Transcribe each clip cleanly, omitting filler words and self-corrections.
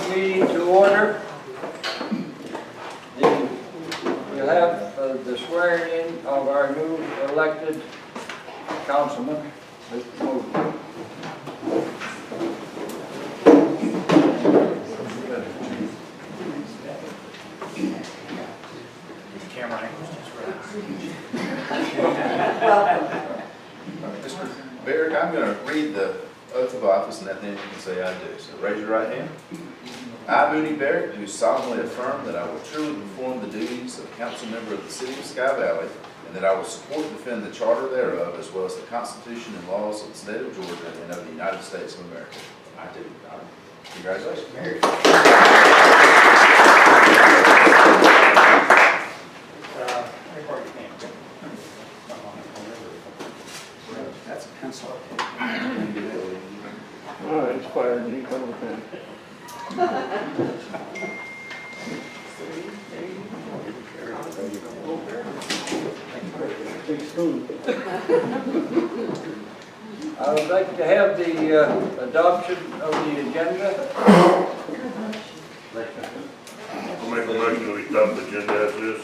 meeting to order. We'll have the swearing in of our new elected councilman, Mr. Mosley. Camera angles just right. Mr. Barrick, I'm going to read the oath of office and then you can say I do. So raise your right hand. I, Moody Barrick, do solemnly affirm that I will truly perform the duties of council member of the city of Sky Valley and that I will support and defend the charter thereof as well as the Constitution and laws of the state of Georgia and of the United States of America. I do. Congratulations, Barrick. That's a pencil. Oh, it's fired, and he got a pen. Big spoon. I would like to have the adoption of the agenda. I'll make a motion to adopt the agenda as is.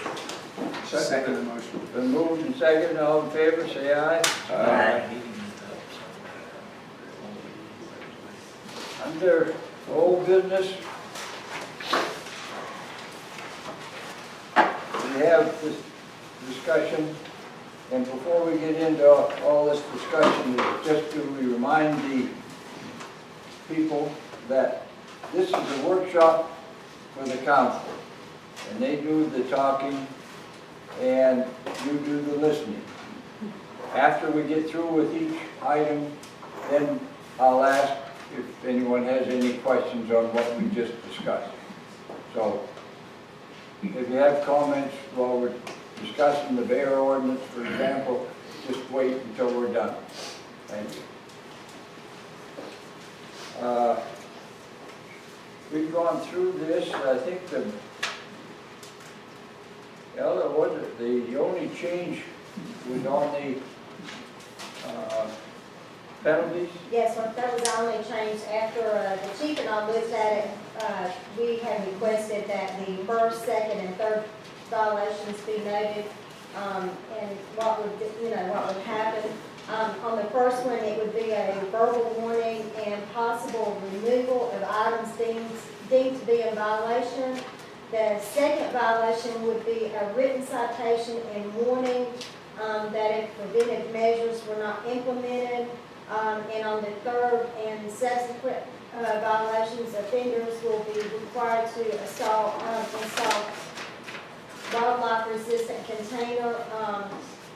Second motion. Been moved and seconded, all in favor, say aye. Aye. Under old business, we have this discussion, and before we get into all this discussion, just to remind the people that this is a workshop for the council, and they do the talking and you do the listening. After we get through with each item, then I'll ask if anyone has any questions on what we just discussed. So, if you have comments while we're discussing the bear ordinance, for example, just wait until we're done. Thank you. We've gone through this, I think the only change was on the penalties. Yes, well, that was the only change after the chief and I looked at it. We had requested that the first, second, and third violations be noted, and what would happen. On the first one, it would be a verbal warning and possible removal of items deemed to be in violation. The second violation would be a written citation and warning that if preventive measures were not implemented. And on the third and subsequent violations, offenders will be required to install wildlife-resistant container.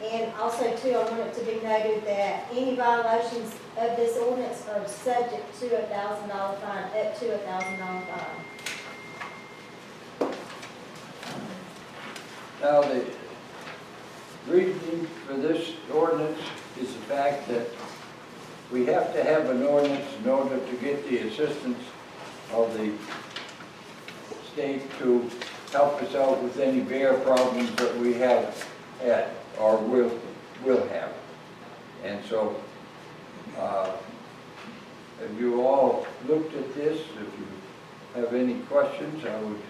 And also, too, I want it to be noted that any violations of this ordinance are subject to a $1,000 fine, up to a $1,000 fine. Now, the reason for this ordinance is the fact that we have to have an ordinance in order to get the assistance of the state to help us out with any bear problems that we have had or will have. And so, have you all looked at this? If you have any questions, I would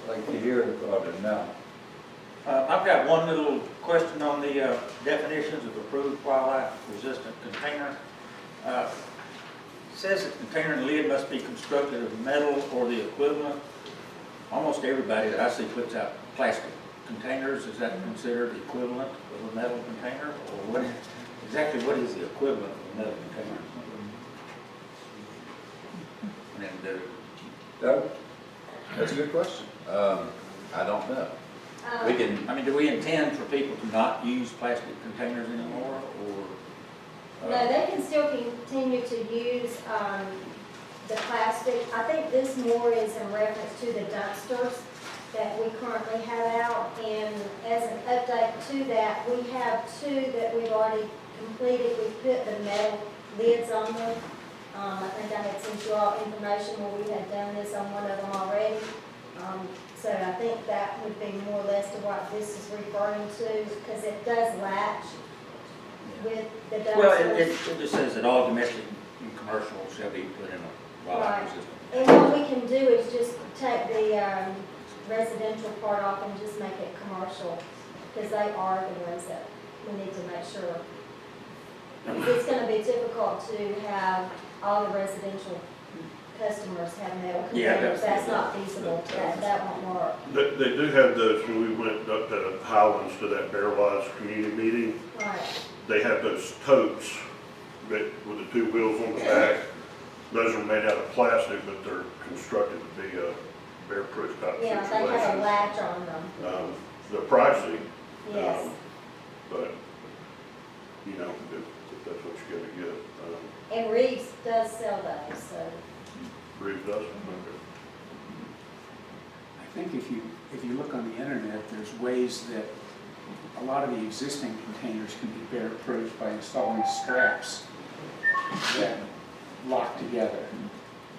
like to hear about it now. I've got one little question on the definitions of approved wildlife-resistant container. It says the container and lid must be constructed of metal or the equivalent. Almost everybody that I see puts out plastic containers. Is that considered the equivalent of a metal container? Or exactly what is the equivalent of a metal container? And Doug? That's a good question. I don't know. We can. I mean, do we intend for people to not use plastic containers anymore, or? No, they can still continue to use the plastic. I think this more is in reference to the dumpsters that we currently have out. And as an update to that, we have two that we've already completed. We put the metal lids on them. I think I had sent you all information where we had done this on one of them already. So I think that would be more or less to what this is referring to, because it does latch with the dumpsters. Well, it just says that all domestic and commercial shall be put in a wildlife Right. resistant. And what we can do is just take the residential part off and just make it commercial, because they are the ones that we need to make sure. It's gonna be difficult to have all the residential customers have metal Yeah, containers. That's not that's- feasible. That won't work. They do have those, when we went up to Highlands to that Bear Wise community meeting, Right. they have those totes that, with the two wheels on the back. Those are made out of plastic, but they're constructed to be a bear-proof type Yeah, they have a situation. latch on them. They're pricey, Yes. but, you know, if that's what you gotta get. And Reeves does sell those, so. Reeves does? Okay. I think if you look on the internet, there's ways that a lot of the existing containers can be bear-proof by installing straps that lock together.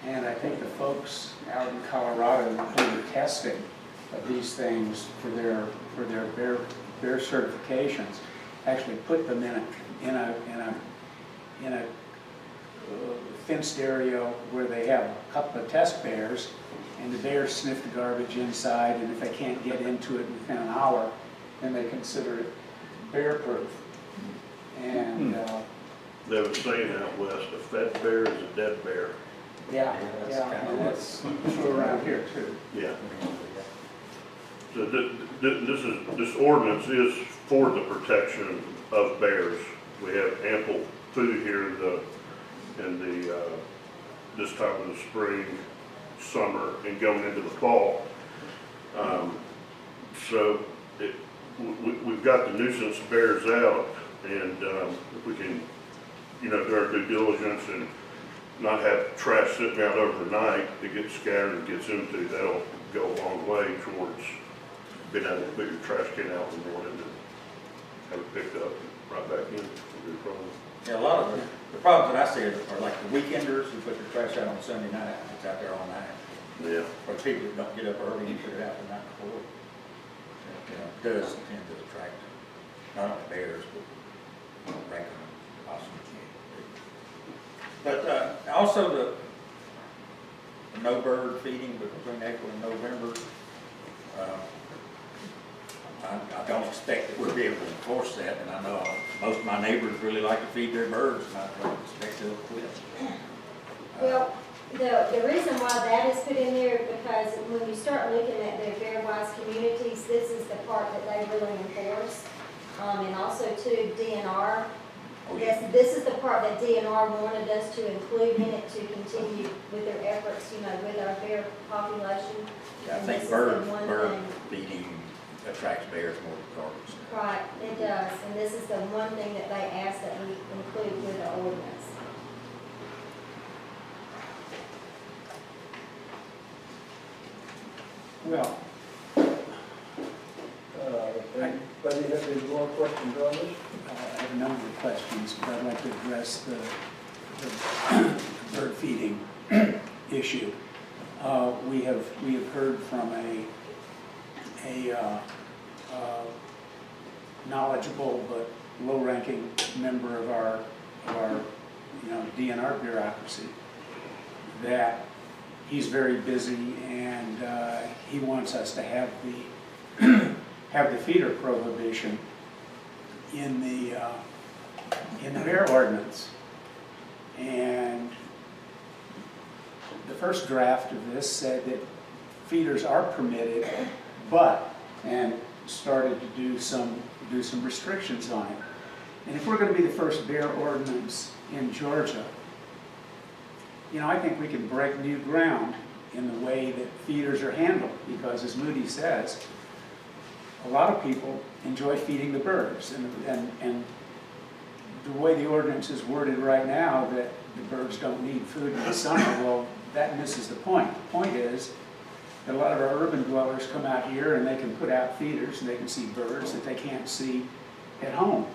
And I think the folks out in Colorado who are testing of these things for their bear certifications actually put them in a fenced area where they have a couple of test bears, and the bears sniff the garbage inside, and if they can't get into it within an hour, then they consider it bear-proof. And, They have a saying out west, a fed bear is a dead bear. yeah, that's yeah, kinda and that's true around here too. Yeah. So this ordinance is for the protection of bears. We have ample food here in the this time of the spring, summer, and going into the fall. So we've got the nuisance bears out, and if we can, you know, do our due diligence and not have trash sitting out overnight that gets scattered and gets into, that'll go a long way towards being able to put your trash can out in the morning and have it picked up right back in. It'll be a problem. Yeah, a lot of the problems that I see are like the weekenders who put their trash out on Sunday night, it's out there all night. Yeah. Or people that don't get up early and put it out the night before. It does tend to attract not only bears, but raccoon, possum. But also the no bird feeding between April and November. I don't expect that we'll be able to enforce that, and I know most of my neighbors really like to feed their birds, and I don't expect they'll quit. Well, the reason why that is put in there is because when you start looking at the Bear Wise communities, this is the part that they really enforce. And also too, DNR. Oh, yeah. This is the part that DNR wanted us to include in it to continue with their efforts, you know, with our bear population. Yeah, I And think this is the bird one feeding attracts bears more than garbage. Right, it does, and this is the one thing that they asked that we include with the ordinance. Well, Anybody have any more questions on this? I have a number of questions, but I'd like to address the bird feeding issue. We have heard from a knowledgeable but low-ranking member of our DNR bureaucracy that he's very busy and he wants us to have the feeder prohibition in the bear ordinance. And the first draft of this said that feeders are permitted, and started to do some restrictions on it. And if we're going to be the first bear ordinance in Georgia, you know, I think we can break new ground in the way that feeders are handled, because as Moody says, a lot of people enjoy feeding the birds, and the way the ordinance is worded right now, that the birds don't need food in the summer, well, that misses the point. The point is that a lot of our urban dwellers come out here and they can put out feeders and they can see birds that they can't see at home.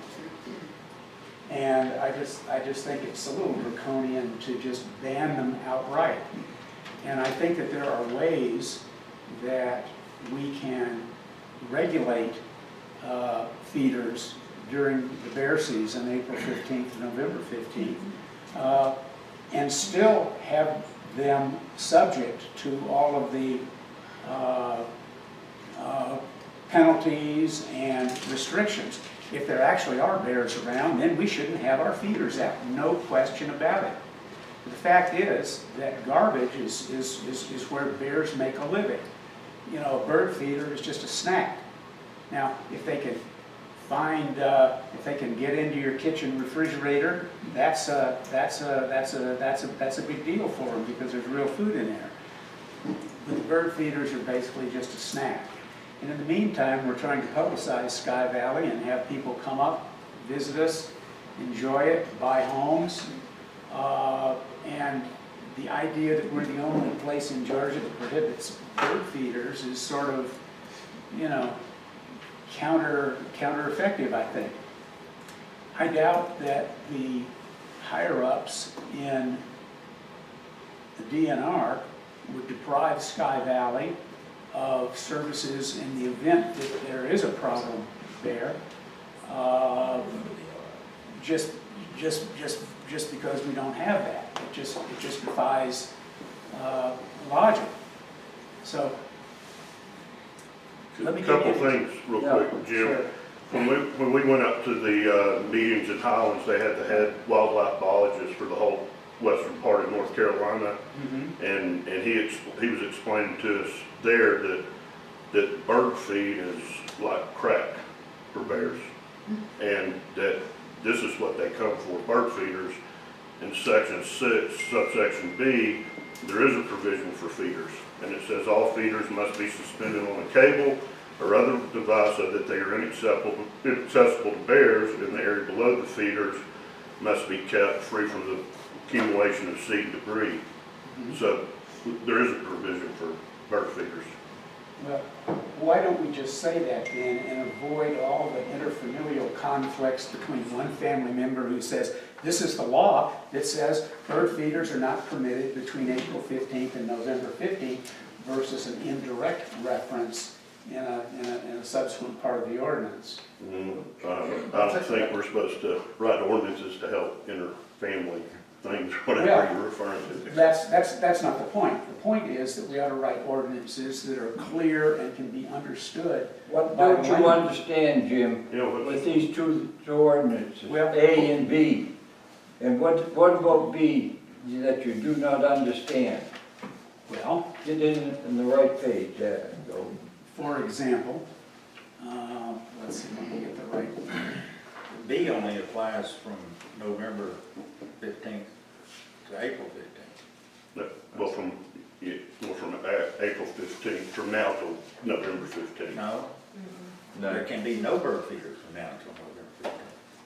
And I just think it's a little draconian to just ban them outright. And I think that there are ways that we can regulate feeders during the bear season, April 15th to November 15th, and still have them subject to all of the penalties and restrictions. If there actually are bears around, then we shouldn't have our feeders out, no question about it. The fact is that garbage is where bears make a living. You know, a bird feeder is just a snack. Now, if they can find, if they can get into your kitchen refrigerator, that's a big deal for them because there's real food in there. But the bird feeders are basically just a snack. And in the meantime, we're trying to publicize Sky Valley and have people come up, visit us, enjoy it, buy homes. And the idea that we're the only place in Georgia that prohibits bird feeders is sort of, you know, counter-effective, I think. I doubt that the higher-ups in the DNR would deprive Sky Valley of services in the event that there is a problem there, just because we don't have that. It just defies logic. So, let me A couple get you- things real Yeah, quick, Jim. Sure. When we went up to the meetings in Highlands, they had the head wildlife biologist for the whole western part of North Carolina. Mhm. And he was explaining to us there that bird feed is like crack for bears. And that this is what they come for, bird feeders. In section 6, subsection B, there is a provision for feeders. And it says all feeders must be suspended on a cable or other device so that they are inaccessible to bears, and the area below the feeders must be kept free from the accumulation of seed debris. So there is a provision for bird feeders. Well, why don't we just say that then and avoid all the interfamilial conflicts between one family member who says, this is the law that says bird feeders are not permitted between April 15th and November 15th versus an indirect reference in a subsequent part of the ordinance. I think we're supposed to write ordinances to help inter-family things, whatever Well, you're referring to. That's not the point. The point is that we ought to write ordinances that are clear and can be understood. What by don't you layman. understand, Jim, You know, with these two ordinances, Well- A and B? And what about B that you do not understand? Well, Get in the right page, there you go. for example, let's see, let me get the right. B only applies from November 15th to April 15th. well, from April 15th, from now till November 15th. No, there can be no bird feeders from now until November 15th.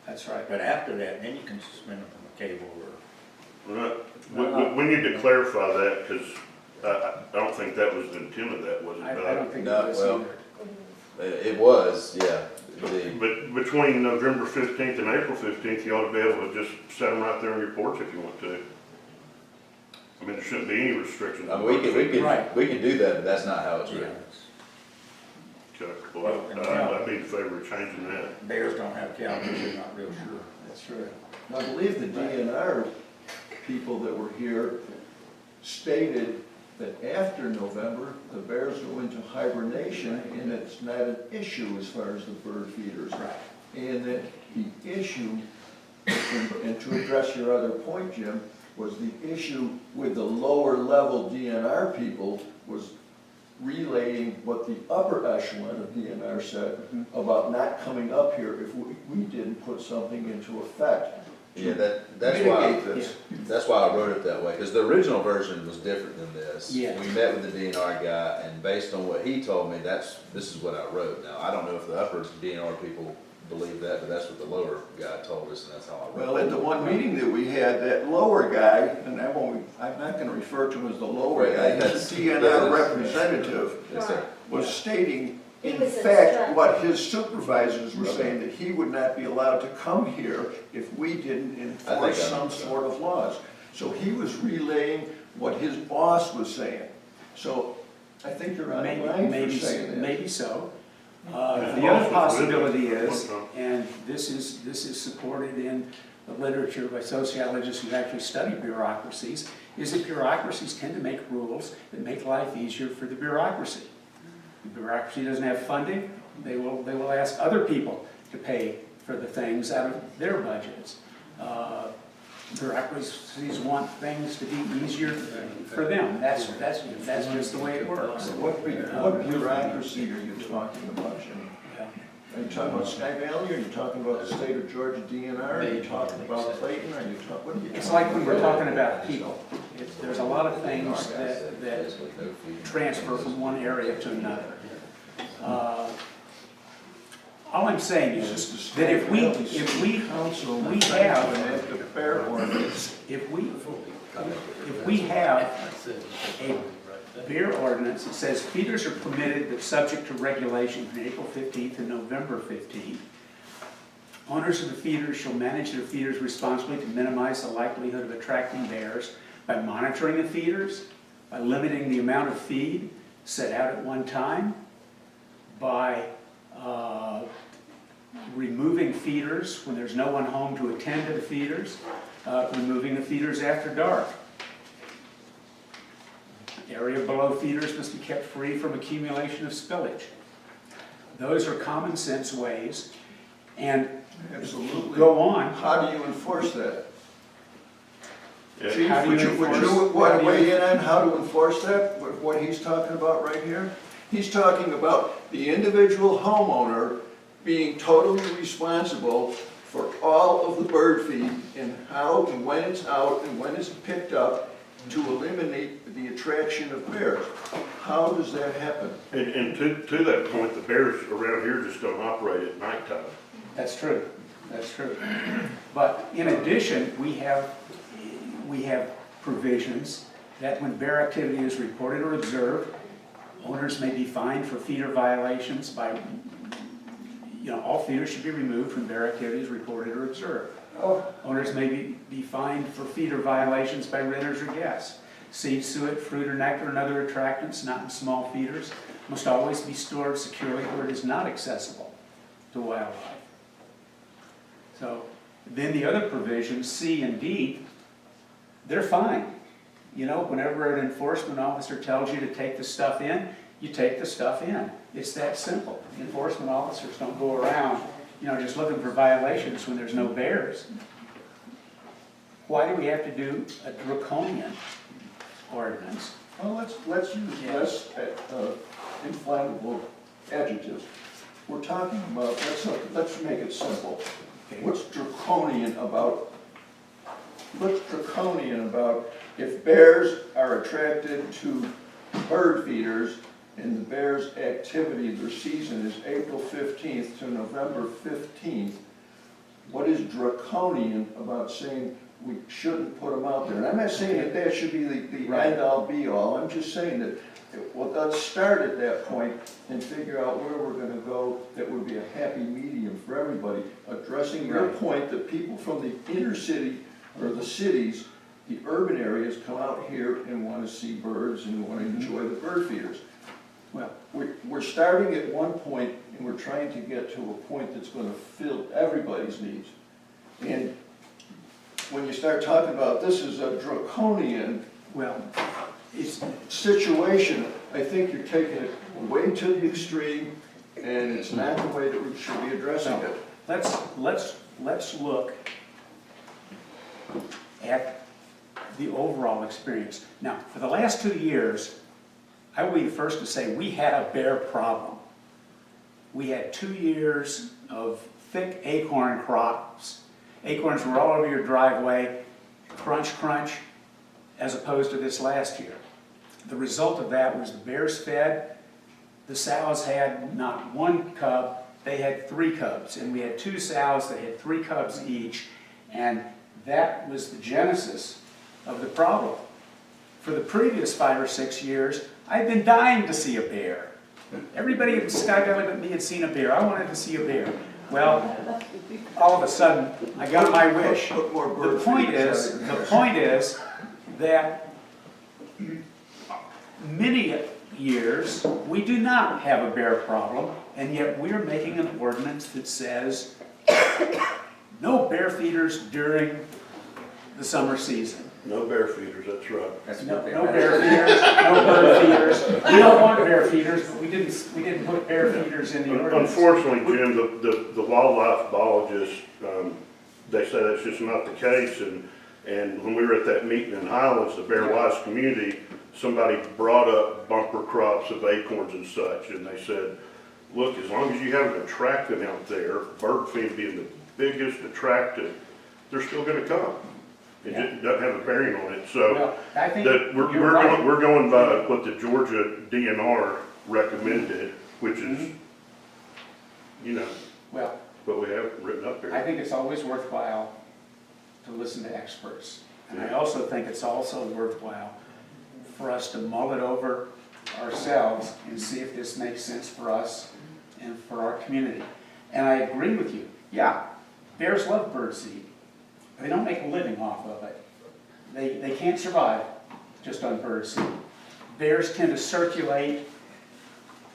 That's right. But after that, then you can suspend them from a cable or, Right. We need to clarify that, because I don't think that was the intent of that, was it? I don't think it No, was well- either. It was, yeah. But between November 15th and April 15th, you ought to be able to just set them right there on your porch if you want to. I mean, there shouldn't be any restrictions. I mean, we Right. can do that, but that's not how it's yeah, written. Okay, well, I'd be in favor of changing that. bears don't have calendars, they're not real sure. That's true. I believe the DNR people that were here stated that after November, the bears go into hibernation, and it's not an issue as far as the bird feeders. Right. And that the issue, and to address your other point, Jim, was the issue with the lower level DNR people was relaying what the upper echelon of DNR said about not coming up here if we didn't put something into effect. Yeah, that's Mitigate why, this. that's why I wrote it that way, because the original version was different than this. Yeah. We met with the DNR guy, and based on what he told me, this is what I wrote. Now, I don't know if the upper DNR people believe that, but that's what the lower guy told us, and that's how I wrote it. Well, at the one meeting that we had, that lower guy, and I'm not gonna refer to him as the lower Right, guy, that's- he's a yeah, DNR that's- representative, Yes, sir. was stating, He in was fact, instructed. what his supervisors were saying, that he would not be allowed to come here if we didn't I enforce think I some know. sort of laws. So he was relaying what his boss was saying. So I think you're on the line for saying that. Maybe so. The other possibility is, and this is supported in the literature by sociologists who actually study bureaucracies, is that bureaucracies tend to make rules that make life easier for the bureaucracy. The bureaucracy doesn't have funding, they will ask other people to pay for the things out of their budgets. Bureaucracies want things to be easier for them. That's just the way it works. What bureaucracy are you talking about, Jim? Are you talking about Sky Valley, are you talking about the state of Georgia DNR, are you talking about Clayton, are you talking, what are you talking about? It's like when we're talking about people. There's a lot of things that transfer from one area to another. All I'm saying is that if we have a bear ordinance. If we have a beer ordinance that says feeders are permitted but subject to regulation from April 15th and November 15th, owners of the feeders shall manage their feeders responsibly to minimize the likelihood of attracting bears by monitoring the feeders, by limiting the amount of feed set out at one time, by removing feeders when there's no one home to attend to the feeders, removing the feeders after dark. Area below feeders must be kept free from accumulation of spillage. Those are common sense ways, and Absolutely. go on. How do you enforce that? Yeah. Chief, How do would you you enforce- want how to do you- weigh in on how to enforce that, what he's talking about right here? He's talking about the individual homeowner being totally responsible for all of the bird feed and how and when it's out and when it's picked up to eliminate the attraction of bears. How does that happen? And to that point, the bears around here just don't operate at nighttime. That's true. That's true. But in addition, we have provisions that when bear activity is reported or observed, owners may be fined for feeder violations by, all feeders should be removed when bear activity is reported or observed. Owners may be fined for feeder violations by renters or guests. Seed, suet, fruit, or nectar and other attractants not in small feeders must always be stored securely where it is not accessible to wildlife. So then the other provisions, C and D, they're fine. Whenever an enforcement officer tells you to take the stuff in, you take the stuff in. It's that simple. Enforcement officers don't go around, just looking for violations when there's no bears. Why do we have to do a draconian ordinance? Well, let's use less inflammable adjectives. We're talking about, let's make it simple. What's draconian about if bears are attracted to bird feeders and the bears' activity, their season is April 15th to November 15th, what is draconian about saying we shouldn't put them out there? And I'm not saying that should be the Right. end-all be-all. I'm just saying that, let's start at that point and figure out where we're gonna go that would be a happy medium for everybody, addressing your Right. point that people from the inner city or the cities, the urban areas, come out here and wanna see birds and wanna enjoy the bird feeders. Well, We're starting at one point and we're trying to get to a point that's gonna fill everybody's needs. And when you start talking about this is a draconian it's, situation, I think you're taking it way to the extreme and it's not the way that we should be addressing it. let's look at the overall experience. Now, for the last 2 years, I will be the first to say we had a bear problem. We had 2 years of thick acorn crops. Acorns were all over your driveway, crunch, crunch, as opposed to this last year. The result of that was the bears fed, the sows had not one cub, they had 3 cubs, and we had 2 sows that had 3 cubs each, and that was the genesis of the problem. For the previous 5 or 6 years, I've been dying to see a bear. Everybody in Sky Valley but me had seen a bear. I wanted to see a bear. Well, all of a sudden, I got my wish. Put more bird The point feeders is, out the point is that many years we do not have a bear problem. And yet we're making an ordinance that says no bear feeders during the summer season. No bear feeders, that's right. That's No what they no bear feeders, no bird feeders. We don't want bear feeders, but we didn't put bear feeders in the ordinance. Unfortunately, Jim, the wildlife biologists, they say that's just not the case, and when we were at that meeting in Highlands, the Bear Wise community, somebody brought up bumper crops of acorns and such, and they said, look, as long as you have an attractant out there, bird feed being the biggest attractant, they're still gonna come. It Yeah. just doesn't have a bearing on it, so. Well, I think That you're right. we're going by what the Georgia DNR recommended, which is, you know, Well, what we have written up I here. think it's always worthwhile to listen to experts. And I also think it's also worthwhile for us to mull it over ourselves and see if this makes sense for us and for our community. And I agree with you. Yeah, bears love birdseed. They don't make a living off of it. They can't survive just on birdseed. Bears tend to circulate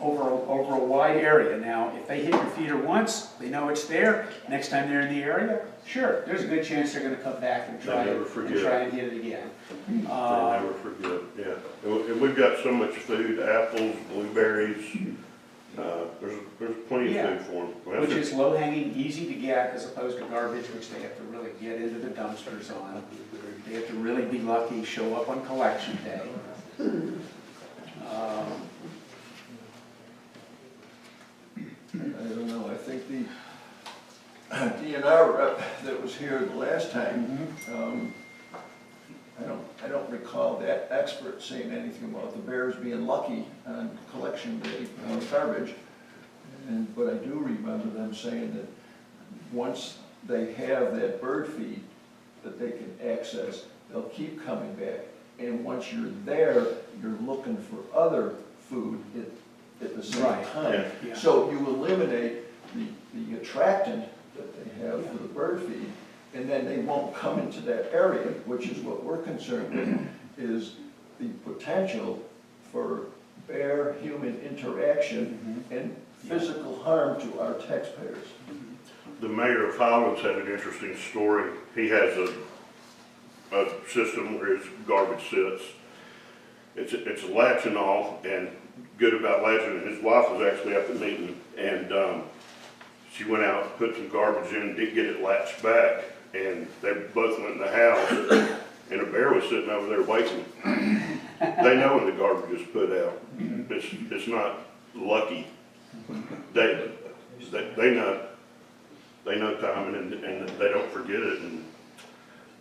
over a wide area. Now, if they hit your feeder once, they know it's there. Next time they're in the area, sure, there's a good chance they're gonna come back and try They never and forget. try and hit it again. They never forget, yeah. And we've got so much food, apples, blueberries, there's plenty Yeah. of food for them. Which is low hanging, easy to get, as opposed to garbage, which they have to really get into the dumpsters on. They have to really be lucky, show up on collection day. I don't know, I think the DNR rep that was here the last time, I don't recall that expert saying anything about the bears being lucky on collection day on garbage. But I do remember them saying that once they have that bird feed that they can access, they'll keep coming back. And once you're there, you're looking for other food at the same Right. time. Yeah. So you eliminate the attractant that they have for the bird feed, and then they won't come into that area, which is what we're concerned with, is the potential for bear-human interaction and physical harm to our taxpayers. The mayor of Highlands had an interesting story. He has a system where his garbage sits. It's a latch and all, and good about latching. His wife was actually at the meeting, and she went out, put some garbage in, did get it latched back, and they both went in the house, and a bear was sitting over there waiting. They know when the garbage is put out. It's not lucky. They know timing, and they don't forget it, and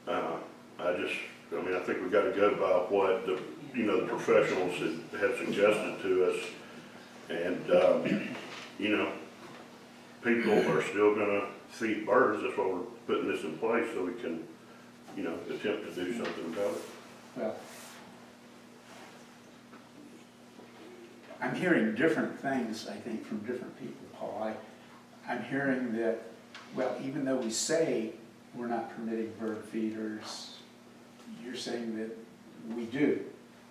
I think we've got to go by what the professionals have suggested to us, and people are still gonna feed birds. That's why we're putting this in place, so we can attempt to do something about it. Well, I'm hearing different things, I think, from different people, Paul. I'm hearing that, well, even though we say we're not permitting bird feeders, you're saying that we do.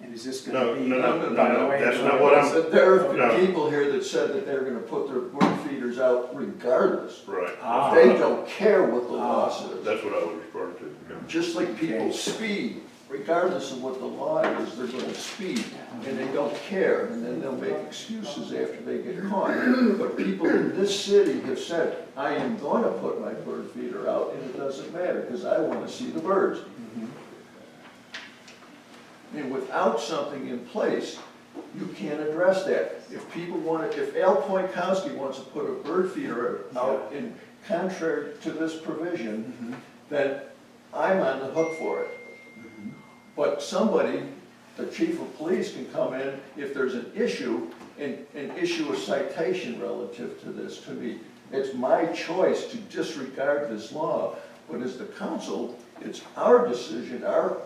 And is this gonna be? No, by the way, that's not what I'm. But there have No. been people here that said that they're gonna put their bird feeders out regardless. Right. Ah. They don't care what the law says. That's what I was referring to. Yeah. Just like people Okay. speed, regardless of what the law is, they're gonna speed, and they don't care, and then they'll make excuses after they get caught. But people in this city have said, I am gonna put my bird feeder out, and it doesn't matter, because I wanna see the birds. And without something in place, you can't address that. If Al Poinkowski wants to put a bird feeder out in contrary to this provision, then I'm on the hook for it. But somebody, the chief of police can come in if there's an issue and issue a citation relative to this to me. It's my choice to disregard this law, but as the council, it's our decision, our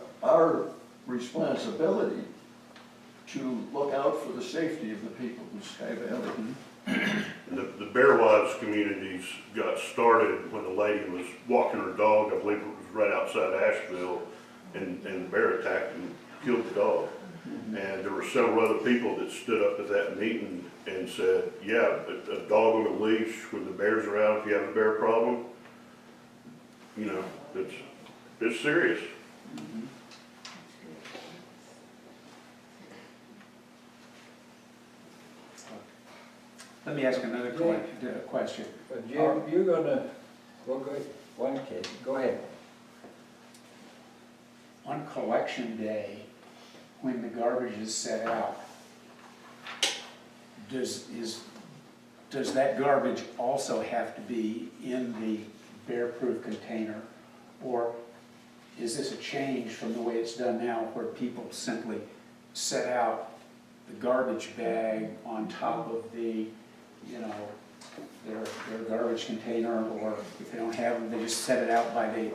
responsibility to look out for the safety of the people of Sky Valley. The Bear Wives communities got started when a lady was walking her dog, I believe it was right outside Asheville, and the bear attacked and killed the dog. And there were several other people that stood up at that meeting and said, yeah, a dog on a leash when the bears are out, if you have a bear problem, you know, it's serious. Let me ask another question. But Jim, you're gonna, well, go ahead. On collection day, when the garbage is set out, does that garbage also have to be in the bear-proof container? Or is this a change from the way it's done now, where people simply set out the garbage bag on top of the, you know, their garbage container, or if they don't have them, they just set it out by the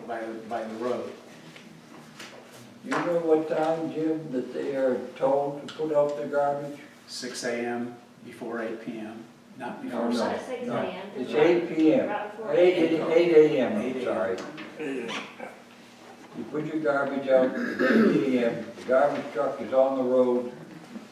road? You know what time, Jim, that they are told to put out the garbage? 6 a.m. before 8 p.m., not before No, no. 6. At 6 No, a.m. It's 8 p.m. Right before 8 a.m., 8 I'm sorry. You put your garbage out at 8 a.m., the garbage truck is on the road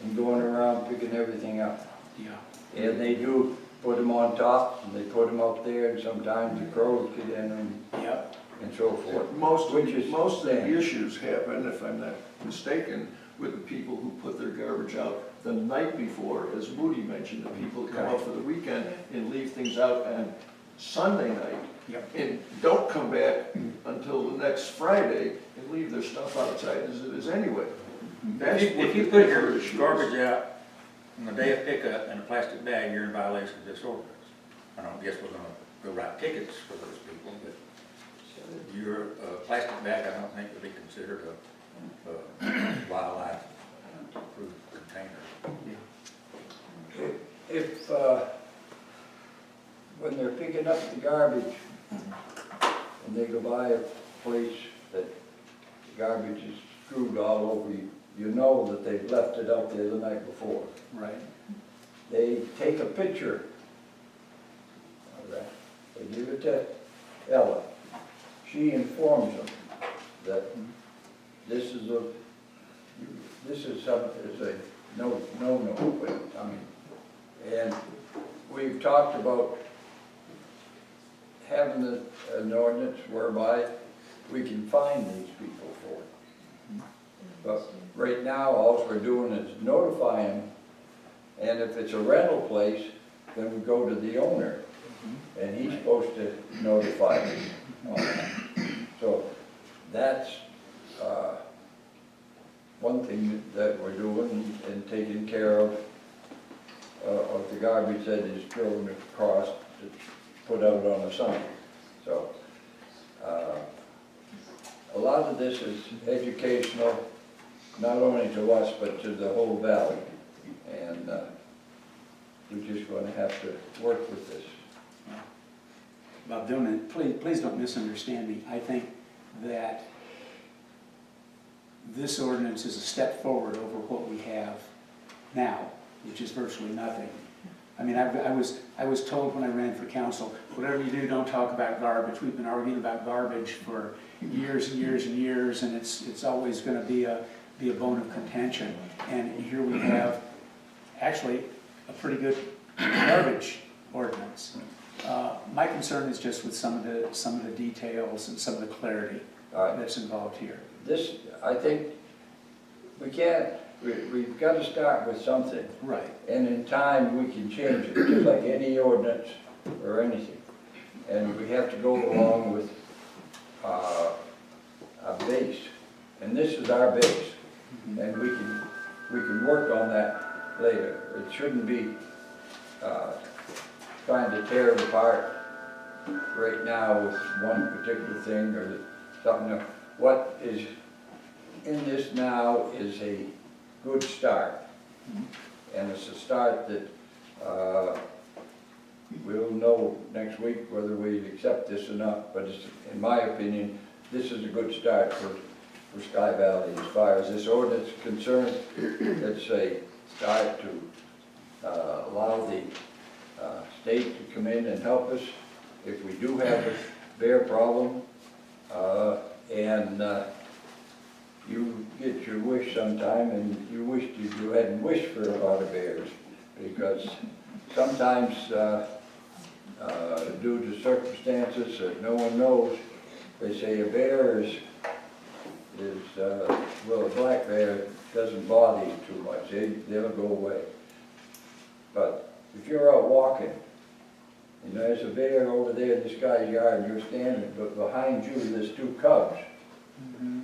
and going around picking everything up. Yeah. And they do put them on top, and they put them up there, and sometimes the crows get in them Yep. and so forth. Most Which is of the then. issues happen, if I'm not mistaken, with the people who put their garbage out the night before, as Moody mentioned, the people come out for the weekend and leave things out on Sunday night. Yep. And don't come back until the next Friday and leave their stuff outside as it is anyway. That's what If you the put bigger your issue is. garbage out on the day of pickup in a plastic bag, you're in violation of this ordinance. I don't guess we're gonna go write tickets for those people, but your plastic bag, I don't think would be considered a wildlife-approved container. If, when they're picking up the garbage, and they go by a place that the garbage is screwed all over, you know that they've left it out there the night before. Right. They take a picture of that, they give it to Ella. She informs them that this is a no, I mean, and we've talked about having an ordinance whereby we can fine these people for it. But right now, all we're doing is notify them, and if it's a rental place, then we go to the owner, and he's supposed to notify them on that. So that's one thing that we're doing and taking care of the garbage that is driven across to put out on the sign. So a lot of this is educational, not only to us, but to the whole valley. And we're just going to have to work with this. Bob Dillman, please don't misunderstand me. I think that this ordinance is a step forward over what we have now, which is virtually nothing. I mean, I was told when I ran for council, whatever you do, don't talk about garbage. We've been arguing about garbage for years and years and years, and it's always going to be a bone of contention. And here we have actually a pretty good garbage ordinance. My concern is just with some of the details and some of the clarity that's involved here. This, I think, we've got to start with something. Right. And in time, we can change it, just like any ordinance or anything. And we have to go along with a base. And this is our base. And we can work on that later. It shouldn't be trying to tear it apart right now with one particular thing or something. What is in this now is a good start. And it's a start that we'll know next week whether we accept this or not. But it's, in my opinion, this is a good start for Sky Valley. As far as this ordinance is concerned, it's a start to allow the state to come in and help us if we do have a bear problem. And you get get your wish sometime, and you wished you hadn't wished for a lot of bears, because sometimes, due to circumstances that no one knows, they say a bear is, well, a black bear doesn't bother you too much, they'll go away. But if you're out walking, and there's a bear over there in this guy's yard, and you're standing, but behind you, there's two cubs.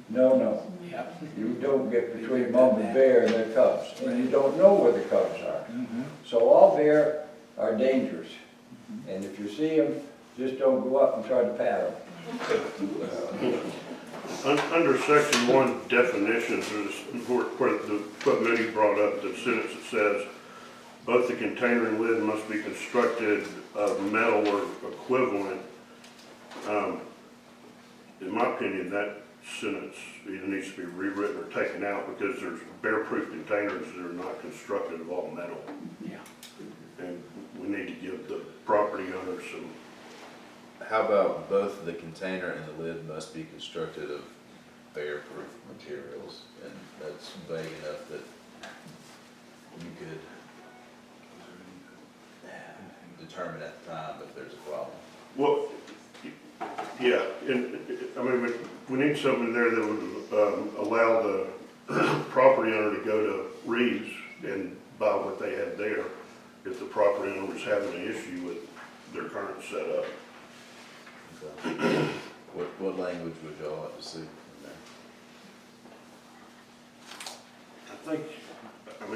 No, Yep. you don't get between mom and bear and their cubs, and you don't know where the cubs are. So all bear are dangerous, and if you see them, just don't go up and try to pat them. Under section 1 definitions, there's, what Moody brought up, the sentence that says, both the container and lid must be constructed of metal or equivalent. In my opinion, that sentence either needs to be rewritten or taken out, because there's bear-proof containers that are not constructed of all metal. Yeah. And we need to give the property owners some, How about both the container and the lid must be constructed of bear-proof materials? And that's vague enough that you could determine at the time if there's a problem. well, yeah, and, I mean, we need something in there that would allow the property owner to go to Reeves and buy what they have there if the property owner was having an issue with their current setup. Okay. What language would y'all like to see in there?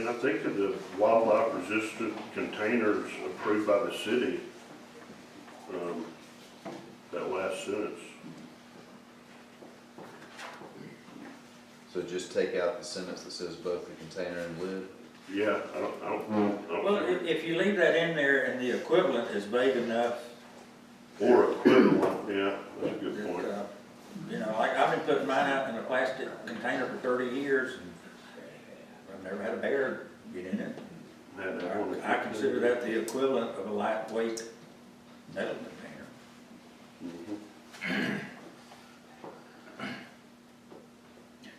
I think of the wildlife resistant containers approved by the city, that last sentence. So just take out the sentence that says both the container and lid? Yeah, I don't. Well, if you leave that in there and the equivalent is vague enough, Or equivalent, yeah, that's a good that, point. you know, like I've been putting mine out in a plastic container for 30 years, and I've never had a bear get in it. Had that one. I consider that the equivalent of a lightweight metal container. Mhm.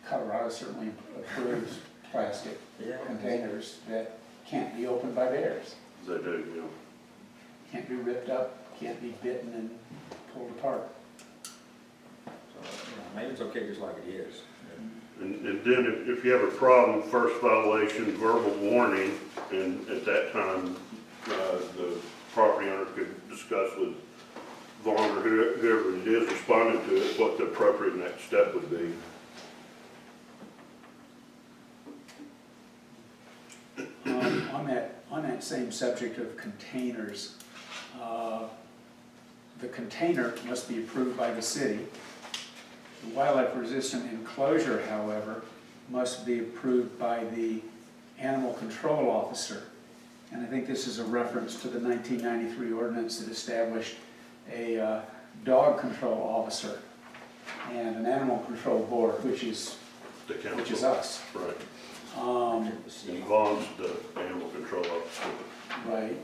Colorado certainly approves plastic Yeah. containers that can't be opened by bears. They do, you know. Can't be ripped up, can't be bitten and pulled apart. So, you know, maybe it's okay just like it is. And then if you have a problem, first violation, verbal warning, and at that time, the property owner could discuss with Vaughn or whoever it is responding to it, what the appropriate next step would be. On that same subject of containers, the container must be approved by the city. The wildlife resistant enclosure, however, must be approved by the animal control officer. And I think this is a reference to the 1993 ordinance that established a dog control officer and an animal control board, which is The council. us. Right. See, And Vaughn's the animal control officer. Right.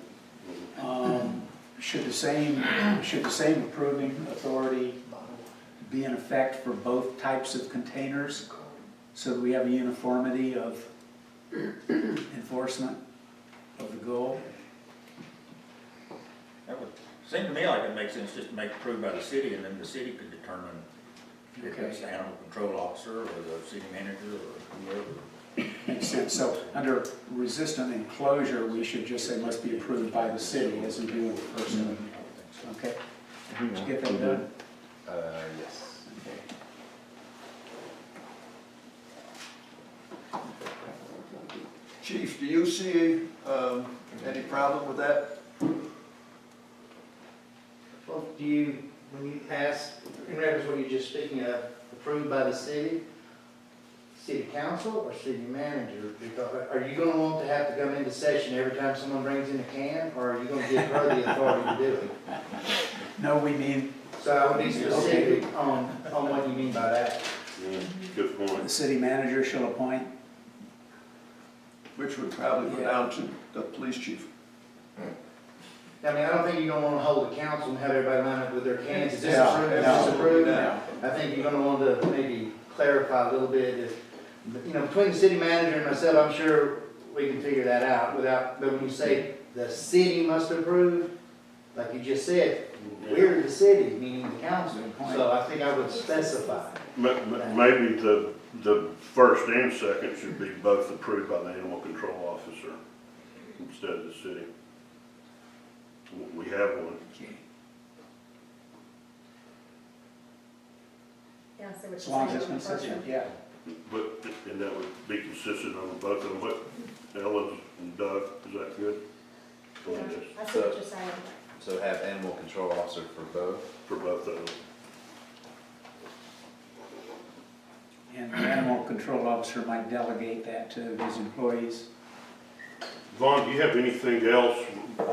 Should the same approving authority be in effect for both types of containers, so that we have a uniformity of enforcement of the goal? that would seem to me like it makes sense just to make it approved by the city, and then the city could determine if Okay. it's the animal control officer or the city manager or whoever. Makes sense. So under resistant enclosure, we should just say must be approved by the city, as we do with the first one. Okay? Did you get that done? Yes. Okay. Chief, do you see any problem with that? Well, do you, when you ask, in reference to what you're just speaking of, approved by the city council or city manager? Because are you gonna want to have to come into session every time someone brings in a can, or are you gonna give her the authority to do it? No, we mean So I would be specific on what you mean by that. Yeah, good the point. city manager shall appoint. Which would probably go down to the police chief. I mean, I don't think you're gonna wanna hold a council and have everybody line up with their cans. Is this No, approved? Is no, this approved? no. I think you're gonna want to maybe clarify a little bit if you know, between the city manager and myself, I'm sure we can figure that out without, but when you say the city must approve, like you just said, we're the city, meaning the council. So I think I would specify. Maybe the first and second should be both approved by the animal control officer instead of the city. We have one. Yeah, I see what you're As long as it's saying. consistent, yeah. But, and that would be consistent on both of them, but Ellen and Doug, is that good? Yeah, I see what you're saying. So have animal control officer for both? For both of them. And the animal control officer might delegate that to his employees. Vaughn, do you have anything else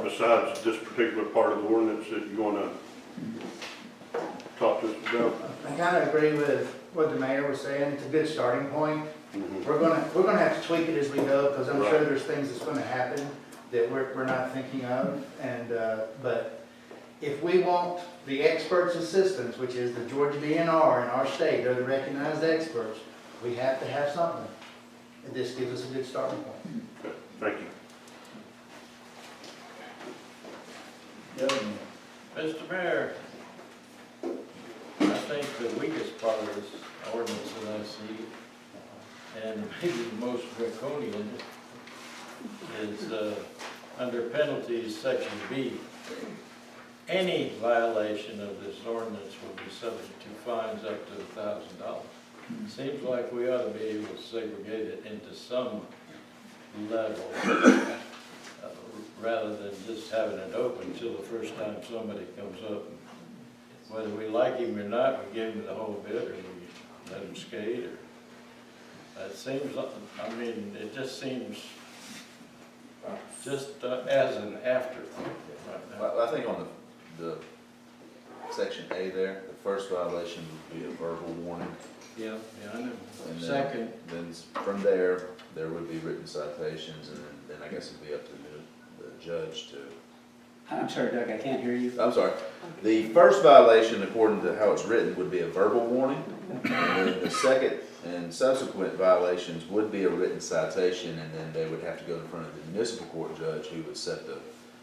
besides this particular part of the ordinance that you want to talk to us about? I kind of agree with what the mayor was saying. It's a good starting point. Mhm. We're gonna have to tweak it as we go, because I'm sure Right. there's things that's gonna happen that we're not thinking of. And, but if we want the experts' assistance, which is the Georgia DNR in our state, they're the recognized experts, we have to have something. And this gives us a good starting point. Okay, thank you. Mr. Mayor, I think the weakest part of this ordinance that I see, and maybe the most draconian, is under penalties, section B. Any violation of this ordinance will be subject to fines up to $1,000. Seems like we ought to be able to segregate it into some level, rather than just having it open until the first time somebody comes up. And whether we like him or not, we give him the whole bit, or we let him skate, or, it seems, I mean, it just seems just as an afterthought right now. Well, I think on the section A there, the first violation would be a verbal warning. Yeah, I know. And Second, Then from there would be written citations, and then I guess it'd be up to the judge to. I'm sorry, Doug, I can't hear you. I'm sorry. The first violation, according to how it's written, would be a verbal warning. And then the second and subsequent violations would be a written citation, and then they would have to go in front of the municipal court judge who would set the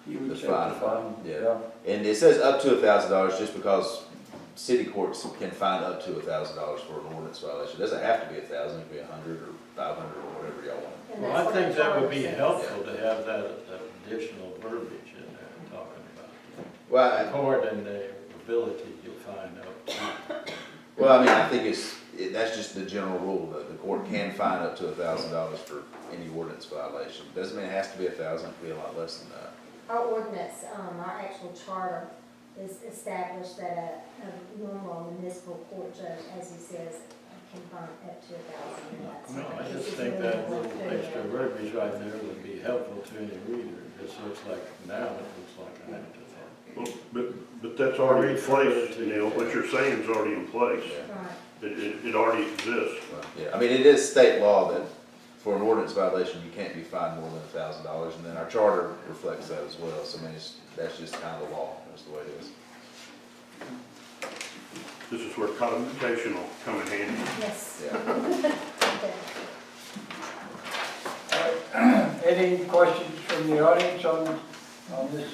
You would The say fine. Yeah. And it says up to $1,000 just because city courts can fine up to $1,000 for an ordinance violation. It doesn't have to be 1,000, it could be 100 or 500 or whatever y'all want. And well, that's I what think the that would charter be says. helpful to have that additional verbiage in there talking about Well, the court and the ability to find out. Well, I mean, I think that's just the general rule, that the court can fine up to $1,000 for any ordinance violation. Doesn't mean it has to be 1,000, it could be a lot less than that. Our ordinance, our actual charter is established that a normal municipal court judge, as he says, can find up to $1,000. No, I just think that little extra verbiage right there would be helpful to any reader. It just looks like, now it looks like an afterthought. Well, but that's already in place, Neil. What you're saying is already in place. Yeah. Right. It already exists. Well, yeah, I mean, it is state law that for an ordinance violation, you can't be fined more than $1,000, and then our charter reflects that as well. So I mean, that's just kind of the law, that's the way it is. This is where codification will come in handy. Yes. Yeah. Any questions from the audience on this,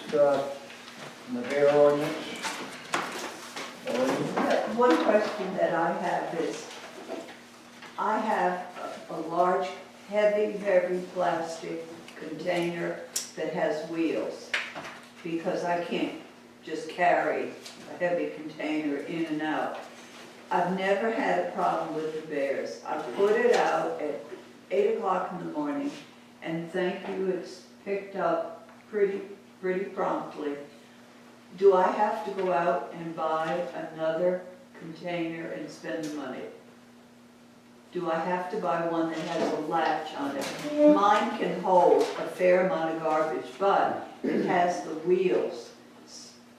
Navarre ordinance? One question that I have is, I have a large, heavy plastic container that has wheels, because I can't just carry a heavy container in and out. I've never had a problem with the bears. I put it out at 8 o'clock in the morning, and thank you, it's picked up pretty promptly. Do I have to go out and buy another container and spend the money? Do I have to buy one that has a latch on it? Mine can hold a fair amount of garbage, but it has the wheels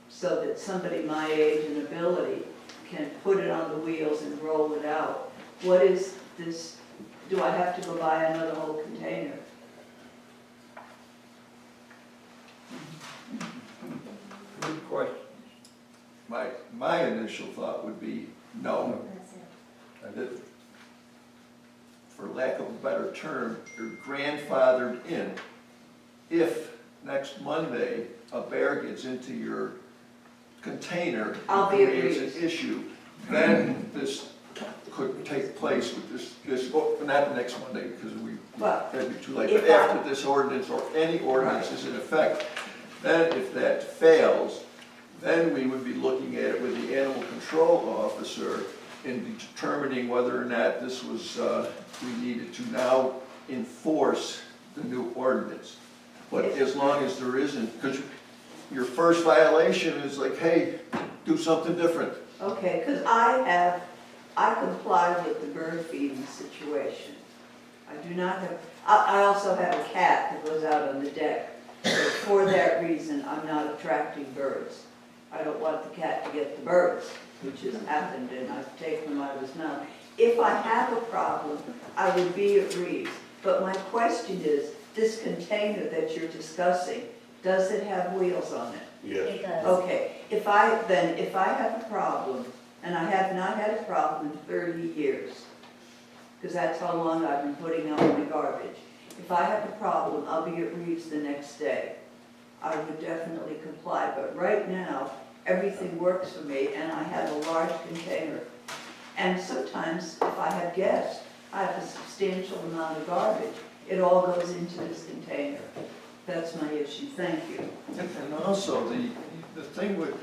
so that somebody my age and ability can put it on the wheels and roll it out. What is this? Do I have to go buy another whole container? Good question. My initial thought would be no. That's it. That, for lack of a better term, you're grandfathered in. If next Monday a bear gets into your container, I'll be creates aggrieved. an issue, then this could take place with this, well, not next Monday, because Well, that'd be too late, if but I- after this ordinance or any ordinance is in effect, then if that fails, then we would be looking at it with the animal control officer in determining whether or not this was, we needed to now enforce the new ordinance. But as long as there isn't, because your first violation is like, hey, do something different. okay, because I comply with the bird feeding situation. I do not have, I also have a cat that goes out on the deck. So for that reason, I'm not attracting birds. I don't want the cat to get the birds, which has happened, and I've taken them out of his mouth. If I have a problem, I would be at Reeves. But my question is, this container that you're discussing, does it have wheels on it? Yes. It does. Okay, if I have a problem, and I have not had a problem in 30 years, because that's how long I've been putting out my garbage. If I have a problem, I'll be at Reeves the next day. I would definitely comply, but right now, everything works for me, and I have a large container. And sometimes, if I have guests, I have a substantial amount of garbage. It all goes into this container. That's my issue, thank you. And also, the thing with,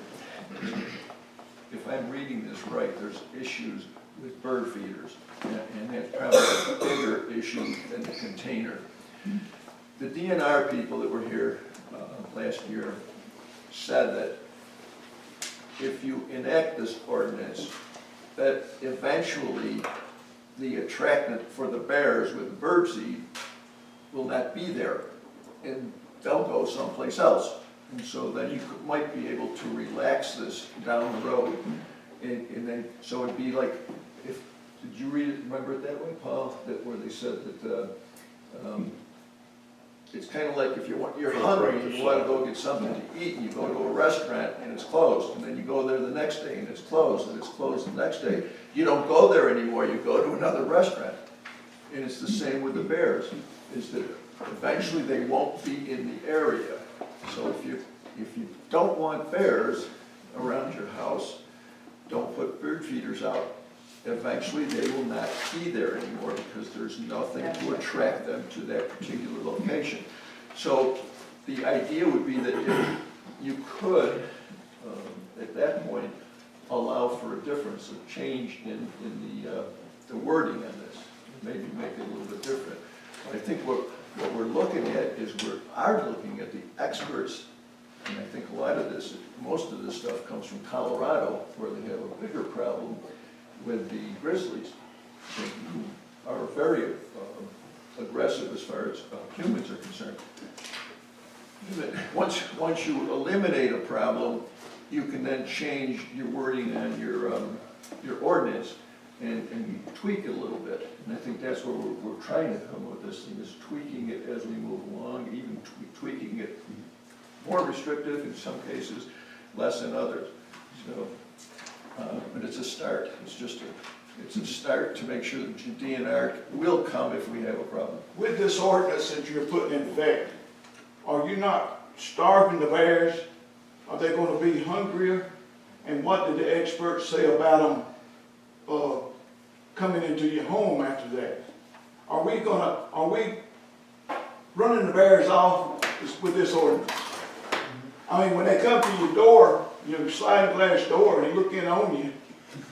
if I'm reading this right, there's issues with bird feeders, and that's probably a bigger issue than the container. The DNR people that were here last year said that if you enact this ordinance, that eventually the attractant for the bears with birdseed will not be there, and they'll go someplace else. And so then you might be able to relax this down the road. And then, so it'd be like, if, did you read it, remember it that way, Paul? That where they said that, it's kind of like if you're hungry and you want to go get something to eat, and you go to a restaurant and it's closed, and then you go there the next day and it's closed, and it's closed the next day. You don't go there anymore, you go to another restaurant. And it's the same with the bears, is that eventually they won't be in the area. So if you don't want bears around your house, don't put bird feeders out. Eventually, they will not be there anymore because there's nothing to attract them to that particular location. So the idea would be that if you could, at that point, allow for a difference, a change in the wording on this, maybe make it a little bit different. I think what we're looking at is we are looking at the experts, and I think a lot of this, most of this stuff comes from Colorado, where they have a bigger problem with the grizzlies, who are very aggressive as far as humans are concerned. Once you eliminate a problem, you can then change your wording on your ordinance and tweak it a little bit. And I think that's where we're trying to come with this thing, is tweaking it as we move along, even tweaking it more restrictive in some cases, less in others. So, but it's a start. It's a start to make sure that your DNR will come if we have a problem. With this ordinance that you're putting in effect, are you not starving the bears? Are they going to be hungrier? And what did the experts say about them coming into your home after that? Are we running the bears off with this ordinance? I mean, when they come to your door, your sliding glass door, and they look in on you,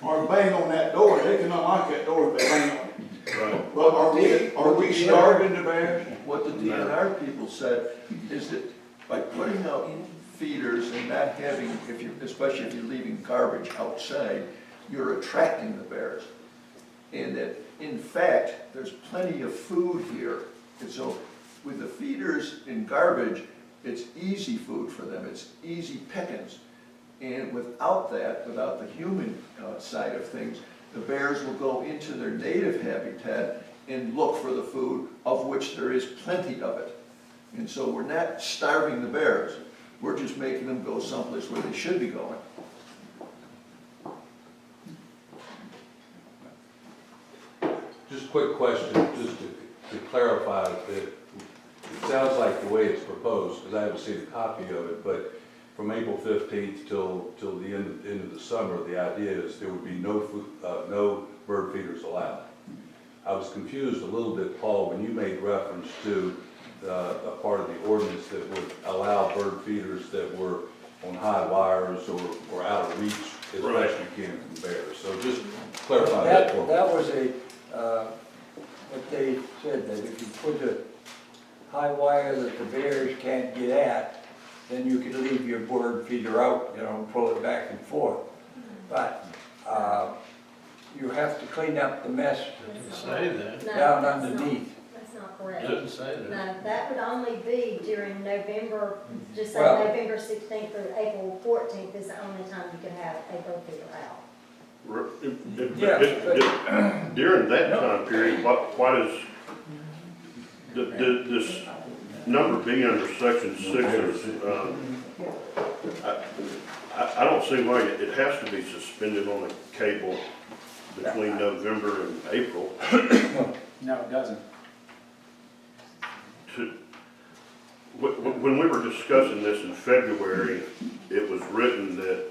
or bang on that door, they can unlock that door if they bang on it. Right. But are we starving the bears? What the DNR people said is that by putting out feeders and not having, especially if you're leaving garbage outside, you're attracting the bears. And that, in fact, there's plenty of food here. And so with the feeders and garbage, it's easy food for them. It's easy pickings. And without that, without the human side of things, the bears will go into their native habitat and look for the food, of which there is plenty of it. And so we're not starving the bears. We're just making them go someplace where they should be going. Just a quick question, just to to clarify that it sounds like the way it's proposed, because I haven't seen a copy of it, but from April 15th till the end of the summer, the idea is there would be no bird feeders allowed. I was confused a little bit, Paul, when you made reference to a part of the ordinance that would allow bird feeders that were on high wires or out of reach as best you can from bears. So just clarify that for me. That was what they said, that if you put a high wire that the bears can't get at, then you could leave your bird feeder out, and pull it back and forth. But you have to clean up the mess Doesn't say that. No, down that's not- underneath. That's not correct. Doesn't say that. No, that would only be during November, just say Well- November 16th through April 14th is the only time you can have a bird feeder out. During that time period, why does this number B under section 6 I don't see why it has to be suspended on a cable between November and April. No, it doesn't. When we were discussing this in February, it was written that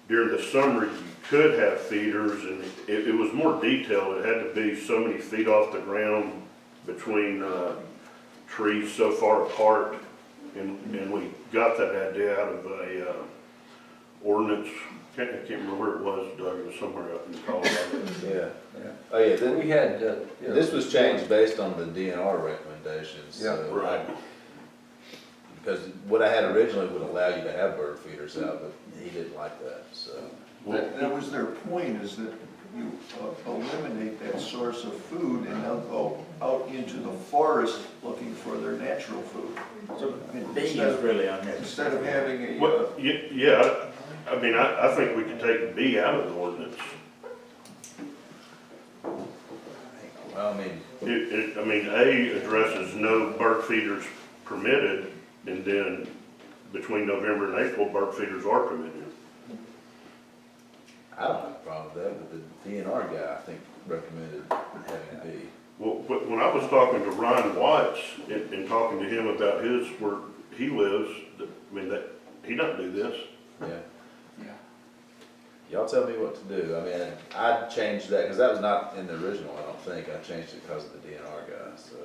during the summer you could have feeders, and it was more detailed. It had to be so many feet off the ground between trees so far apart, and we got that idea out of a ordinance. I can't remember where it was, Doug. It was somewhere up in Colorado. Yeah. Oh, yeah, We had, this was changed based on the DNR recommendations. Yeah, so right. Because what I had originally would allow you to have bird feeders out, but he didn't like that, so. That was their point, is that you eliminate that source of food and they'll go out into the forest looking for their natural food. So B is really unnecessary. Instead of having a, Well, yeah, I mean, I think we could take B out of the ordinance. Well, I mean, I mean, A addresses no bird feeders permitted, and then between November and April, bird feeders are permitted. I don't have a problem with that, but the DNR guy, I think, recommended having B. Well, when I was talking to Ryan Watts and talking to him about where he lives, I mean, that, he doesn't do this. Yeah. Yeah. Y'all tell me what to do. I mean, I changed that, because that was not in the original, I don't think. I changed it because of the DNR guy, so.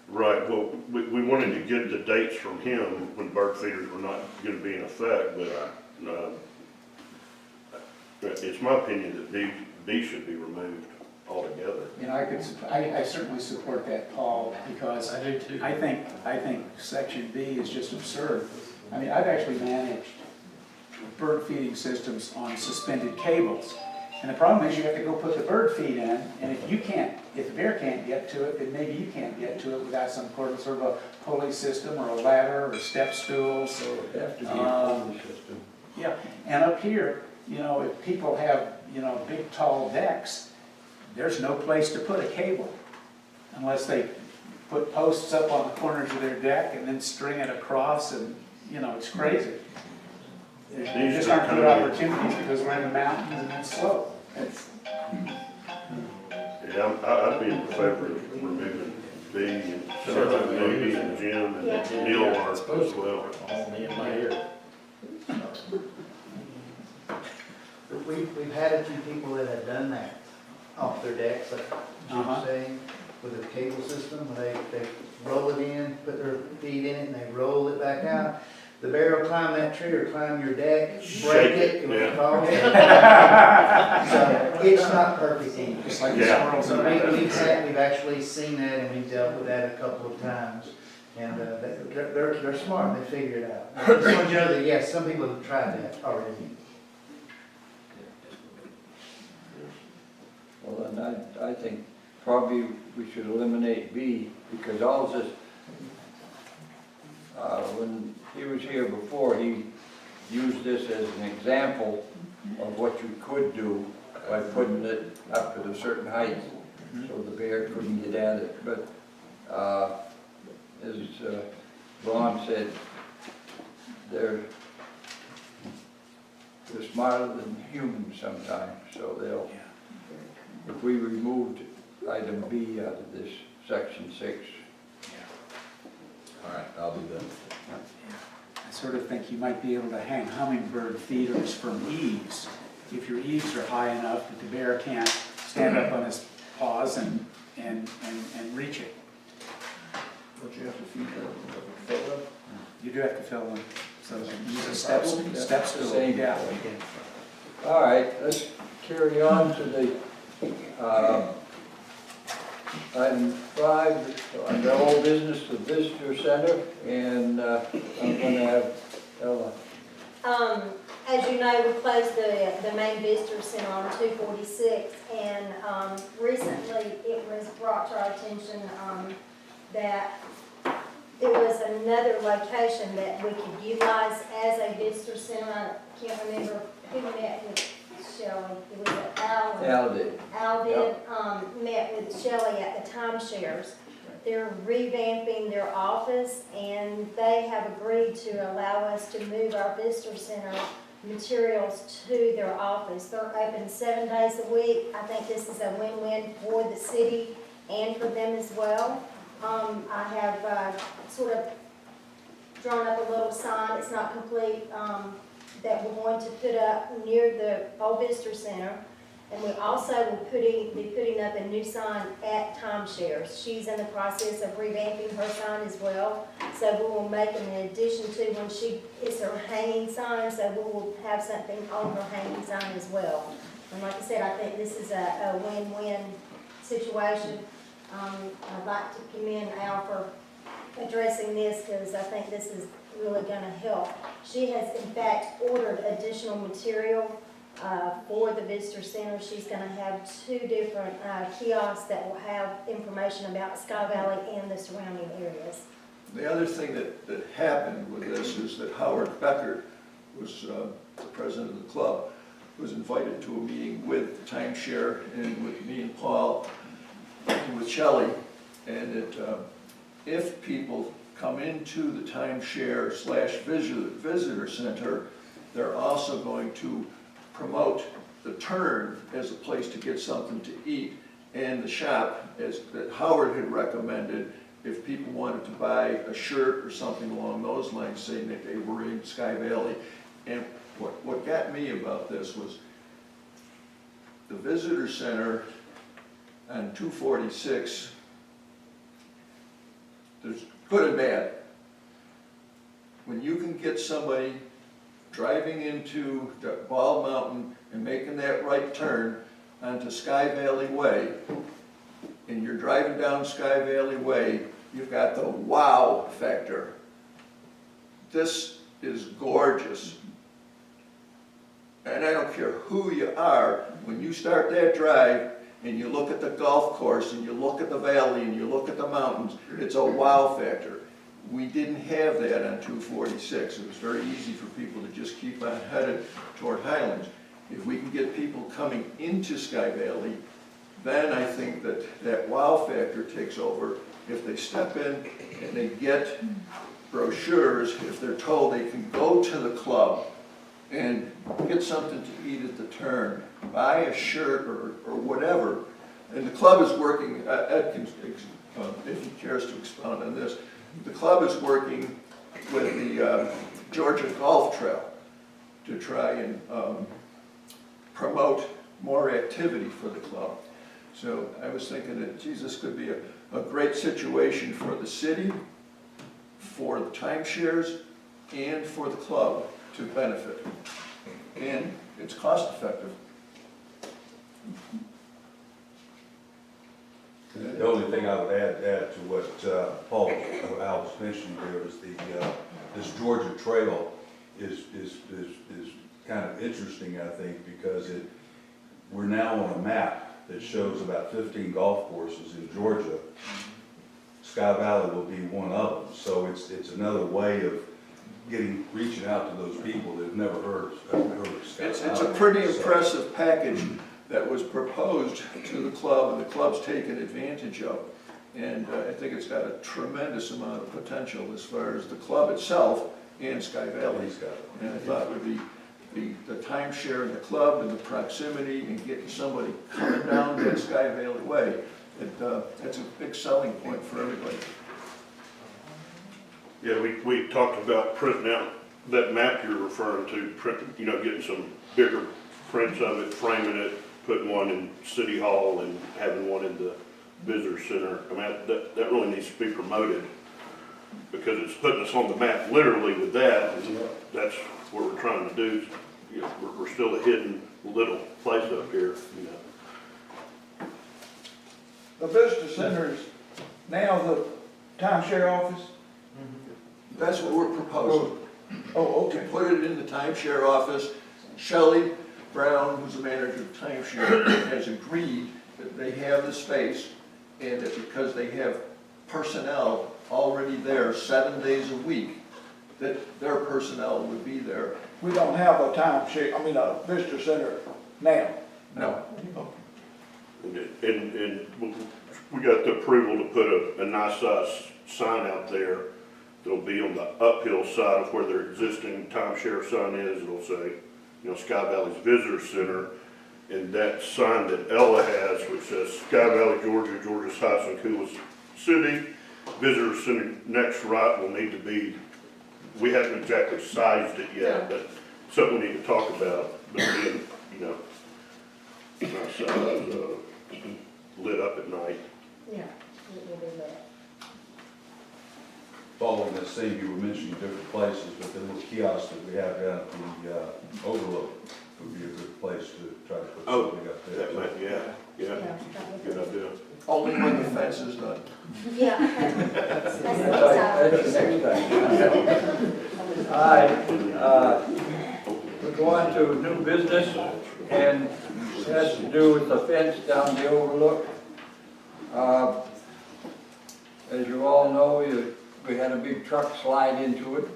Right, well, we wanted to get the dates from him when bird feeders were not gonna be in effect, but, it's my opinion that B should be removed altogether. I certainly support that, Paul, because I do too. I think section B is just absurd. I mean, I've actually managed bird feeding systems on suspended cables. And the problem is you have to go put the bird feed in, and if the bear can't get to it, then maybe you can't get to it without some sort of a pulley system or a ladder or step stools. so it has to be a pulley system. Yeah, and up here, if people have, big tall decks, there's no place to put a cable unless they put posts up on the corners of their deck and then string it across, and, it's crazy. There just aren't good opportunities because we're in the mountains and it's slow. Yeah, I'd be in favor of removing B and maybe and Jim and Neil are as well. All me in my ear. We've had a few people that have done that off their decks, like Jim was saying, with a cable system, where they roll it in, put their feet in it, and they roll it back out. The bear will climb that tree or climb your deck, break it, when it falls. So it's not perfect either. Just like the Yeah. squirrels So in we've actually seen that, and we've dealt with that a couple of times. And they're smart, they figure it out. I just want you to know that, yes, some people have tried that already. Well, then I think probably we should eliminate B, because all this, when he was here before, he used this as an example of what you could do by putting it up at a certain height, so the bear couldn't get at it. But, as Ron said, they're smarter than humans sometimes, so if we removed item B out of this section 6. All right, I'll do that. I sort of think you might be able to hang hummingbird feeders from eaves, if your eaves are high enough that the bear can't stand up on his paws and reach it. Don't you have to feed them, fill them? You do have to fill them, so use a step stool. Same. Yeah. All right, let's carry on to the, item 5, under old business, the visitor center, and I'm gonna have Ella. As you know, we closed the main visitor center on 246, and recently it was brought to our attention that there was another location that we could utilize as a visitor center. I can't remember who met with Shelley. It was Al. Al did. Al did, met with Shelley at the timeshares. They're revamping their office, and they have agreed to allow us to move our visitor center materials to their office. They're open 7 days a week. I think this is a win-win for the city and for them as well. I have sort of drawn up a little sign, it's not complete, that we're going to put up near the old visitor center. And we also will be putting up a new sign at timeshares. She's in the process of revamping her sign as well. So we will make an addition to when it's her hanging sign, so we will have something on her hanging sign as well. And like I said, I think this is a win-win situation. I'd like to commend Al for addressing this, because I think this is really gonna help. She has in fact ordered additional material for the visitor center. She's going to have 2 different kiosks that will have information about Sky Valley and the surrounding areas. The other thing that happened with this is that Howard Becker was the president of the club, was invited to a meeting with Timeshare and with me and Paul and with Shelley, and that if people come into the Timeshare / visitor center, they're also going to promote the Turn as a place to get something to eat, and the shop, as that Howard had recommended, if people wanted to buy a shirt or something along those lines, saying that they were in Sky Valley. And what got me about this was the visitor center on 246, there's good and bad. When you can get somebody driving into the Bald Mountain and making that right turn onto Sky Valley Way, and you're driving down Sky Valley Way, you've got the wow factor. This is gorgeous. And I don't care who you are, when you start that drive and you look at the golf course and you look at the valley and you look at the mountains, it's a wow factor. We didn't have that on 246. It was very easy for people to just keep on headed toward Highlands. If we can get people coming into Sky Valley, then I think that wow factor takes over. If they step in and they get brochures, if they're told they can go to the club and get something to eat at the Turn, buy a shirt or whatever, and the club is working, Ed can, if he cares to expound on this, the club is working with the Georgia Golf Trail to try and promote more activity for the club. So I was thinking that, geez, this could be a great situation for the city, for the timeshares, and for the club to benefit. And it's cost effective. The only thing I would add to what Paul Al was mentioning there is this Georgia Trail is kind of interesting, I think, because we're now on a map that shows about 15 golf courses in Georgia. Sky Valley will be one of them, so it's another way of reaching out to those people that have never heard of Sky Valley. It's a pretty impressive package that was proposed to the club, and the club's taken advantage of. And I think it's got a tremendous amount of potential as far as the club itself and Sky Valley. And I thought it would be the timeshare and the club and the proximity and getting somebody coming down that Sky Valley Way. That's a big selling point for everybody. Yeah, we talked about printing out that map you're referring to, getting some bigger prints of it, framing it, putting one in City Hall and having one in the Visitor Center. I mean, that really needs to be promoted because it's putting us on the map literally with that. And that's what we're trying to do. You know, we're still a hidden little place up here, The visitor center is now the timeshare office? That's what we're proposing. Oh, To okay. put it in the timeshare office. Shelley Brown, who's the manager of timeshare, has agreed that they have the space and that because they have personnel already there 7 days a week, that their personnel would be there. We don't have a a visitor center now. No. And we got the approval to put a nice size sign out there. That'll be on the uphill side of where their existing timeshare sign is. It'll say, Sky Valley's Visitor Center. And that sign that Ella has, which says Sky Valley, Georgia, Georgia's highest and coolest city, Visitor Center next right will need to be, we haven't exactly sized it yet, but something we need to talk about. But then, nice size, lit up at night. Yeah, it will be lit. Following that theme, you were mentioning different places, but the little kiosk that we have down at the Overlook would be a good place to try to put something up there. That might, yeah, good idea. Only when the fence is done. Yeah. That's the That's next the next thing. All right, we're going to new business, and it has to do with the fence down the Overlook. As you all know, we had a big truck slide into it,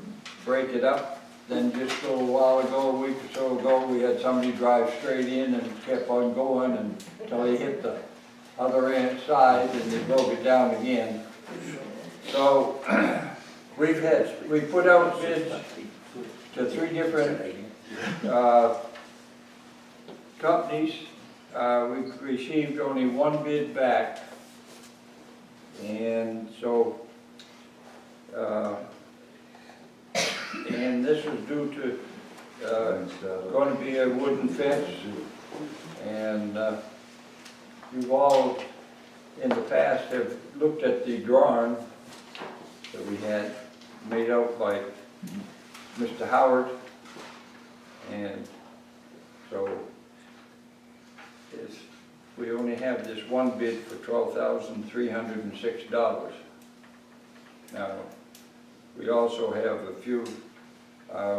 break it up. Then just a little while ago, a week or so ago, we had somebody drive straight in and kept on going until he hit the other end side and they broke it down again. So we put out bids to 3 different companies. We've received only 1 bid back. And so, and this was due to, going to be a wooden fence. And you've all, in the past, have looked at the drawing that we had made out by Mr. Howard. And so, we only have this 1 bid for $12,306. Now, we also have a few,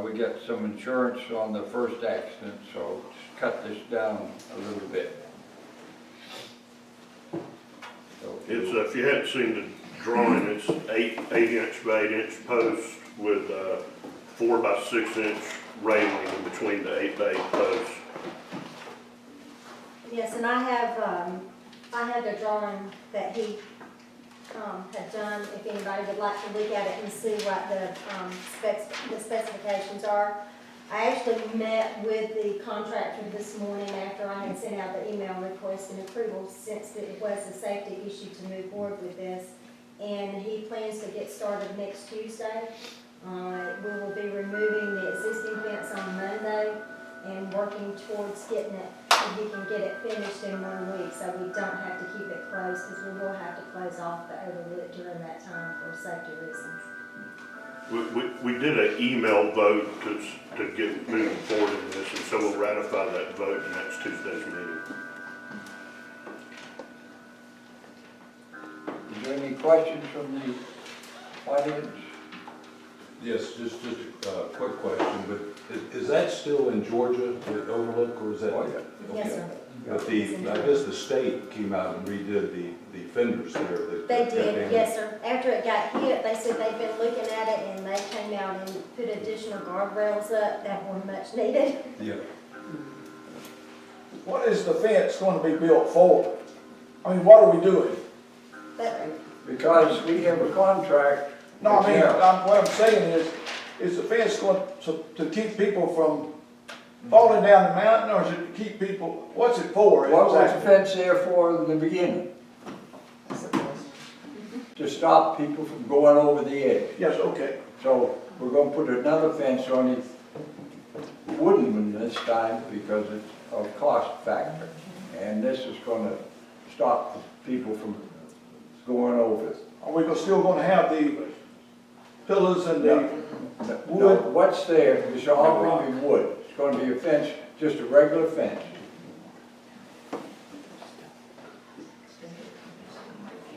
we got some insurance on the first accident, so just cut this down a little bit. So If you hadn't seen the drawing, it's 8-inch by 8-inch posts with 4 by 6-inch railing in between the 8 by 8 posts. Yes, and I have the drawing that he had done, if anybody would like to look at it and see what the specifications are. I actually met with the contractor this morning after I had sent out the email requesting approval, since it was a safety issue to move forward with this. And he plans to get started next Tuesday. We will be removing the existing fence on Monday and working towards getting it, so we can get it finished in 1 week, so we don't have to keep it closed, because we will have to close off the Overlook during that time for safety reasons. We did an email vote to get moving forward in this, and so we'll ratify that vote in next Tuesday's meeting. is there any questions from the audience? Yes, just a quick question, but is that still in Georgia, the Overlook, or is that? Oh, yeah. Yes, sir. But I guess the state came out and redid the fenders there. They did, yes, sir. After it got hit, they said they've been looking at it, and they came out and put additional guardrails up that were much needed. Yeah. What is the fence going to be built for? I mean, what are we doing? But Because we have a contract. No, I mean, Yeah. what I'm saying is the fence going to keep people from falling down the mountain, or is it to keep people, what's it for? What was the exactly? fence there for in the beginning? To stop people from going over the edge. Yes, okay. So we're gonna put another fence on it, wooden one this time, because it's of cost factor. And this is gonna stop people from going over it. Are we still gonna have the pillars and the No, wood? what's there is all gonna be wood. It's gonna be a fence, just a regular fence.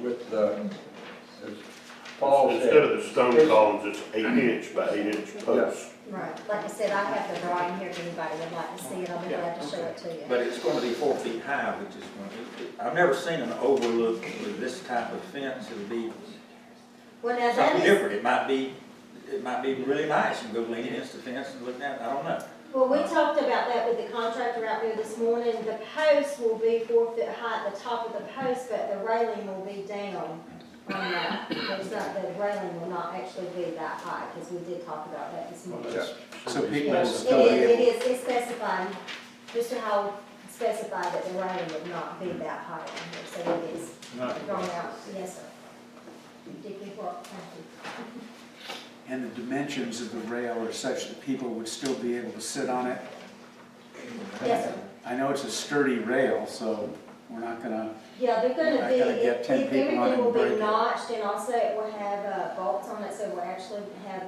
With as Paul Instead said, of the stone columns, it's 8-inch by 8-inch posts. Right, like I said, I have the drawing here if anybody would like to see it, I'll be glad to show it to you. But it's going to be 4 feet high, which is going to, I've never seen an overlook with this type of fence. It'll be Well, now that something is, different. It might be really nice. You can go lean against the fence and look down. I don't know. well, we talked about that with the contractor out there this morning. The post will be 4 foot high at the top of the post, but the railing will be down on that. There's not, the railing will not actually be that high, because we did talk about that this morning. So people will Yes, still be able. it's specified, Mr. Howell specified that the railing would not be that high on here, so it is drawn out, yes, sir. Did good work, thank you. And the dimensions of the rail are such that people would still be able to sit on it. Yes, sir. I know it's a sturdy rail, so we're not gonna, Yeah, they're We're gonna not be, gonna get 10 people on it everything will and break be it. notched, and also it will have bolts on it, so we'll actually have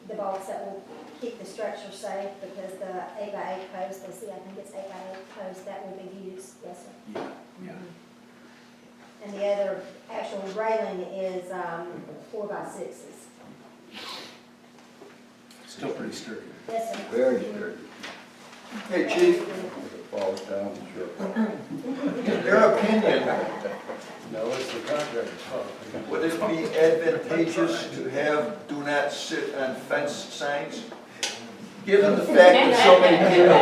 the bolts that will keep the structure safe, because the 8x8 post, let's see, I think it's 8x8 post, that will be used, yes, sir. yeah, yeah. And the other actual railing is 4x6s. Still pretty sturdy. Yes, sir. very sturdy. Hey, Chief, If it falls down, sure. in your opinion, No, it's the contractor's fault. would it be advantageous to have do not sit on fence signs? Given the fact that so many people,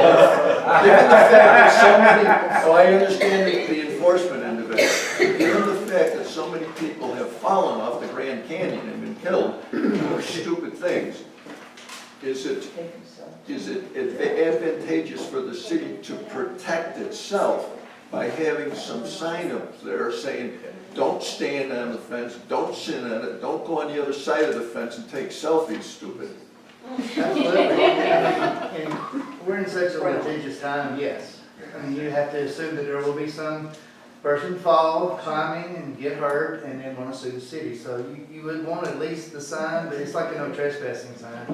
given the fact that so many, oh, I understand the enforcement end of it. Given the fact that so many people have fallen off the Grand Canyon and been killed for stupid things, is it advantageous for the city to protect itself by having some sign up there saying, don't stand on the fence, don't sit on it, don't go on the other side of the fence and take selfies, stupid? Absolutely. And we're in such a litigious time, yes. I mean, you have to assume that there will be some person fall, climbing and get hurt and then want to sue the city. So you would want at least the sign, but it's like a no trespassing sign.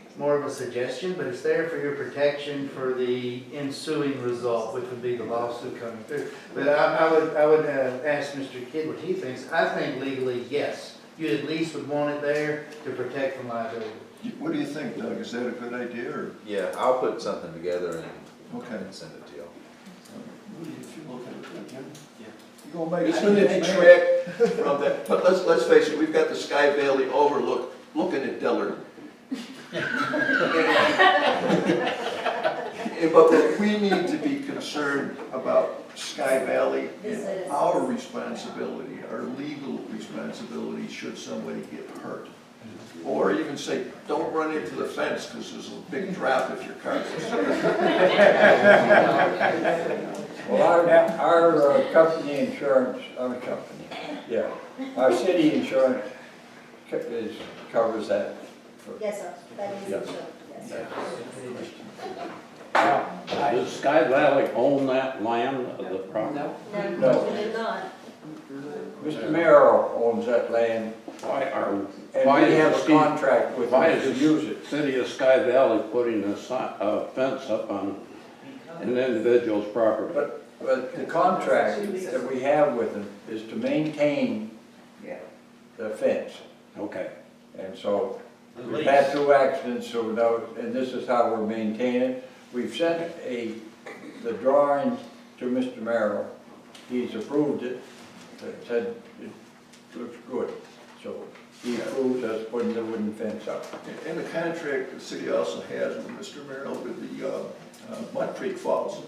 It's more of a suggestion, but it's there for your protection for the ensuing result, which would be the lawsuit coming through. But I would ask Mr. Kidd what he thinks. I think legally, yes. You at least would want it there to protect from liability. What do you think, Doug? Is that a good idea, or? Yeah, I'll put something together Okay. and send it to you. What do you feel okay, Jim? Yeah. You gonna make Isn't it track from that, but let's face it, we've got the Sky Valley overlook looking at Dillard. But we need to be concerned about Sky Valley and our responsibility, our legal responsibility should somebody get hurt. Or even say, don't run into the fence because there's a big drop if your car goes. Well, our company insurance, yeah, our city insurance covers that. Yes, sir. That is Yes. insured, yes, sir. Does Sky Valley own that land of the property? No, we did not. Mr. Merrill owns that land, Why are, and why we have is a the, contract with why him to is use the it. city of Sky Valley putting a fence up on an individual's property? But the contract that we have with him is to maintain the fence. Okay. And so, we've had 2 accidents, so now, and this is how we're maintaining. We've sent the drawing to Mr. Merrill. He's approved it, said it looks good. So he approves us putting the wooden fence up. And the contract the city also has with Mr. Merrill with the Mud Creek Falls,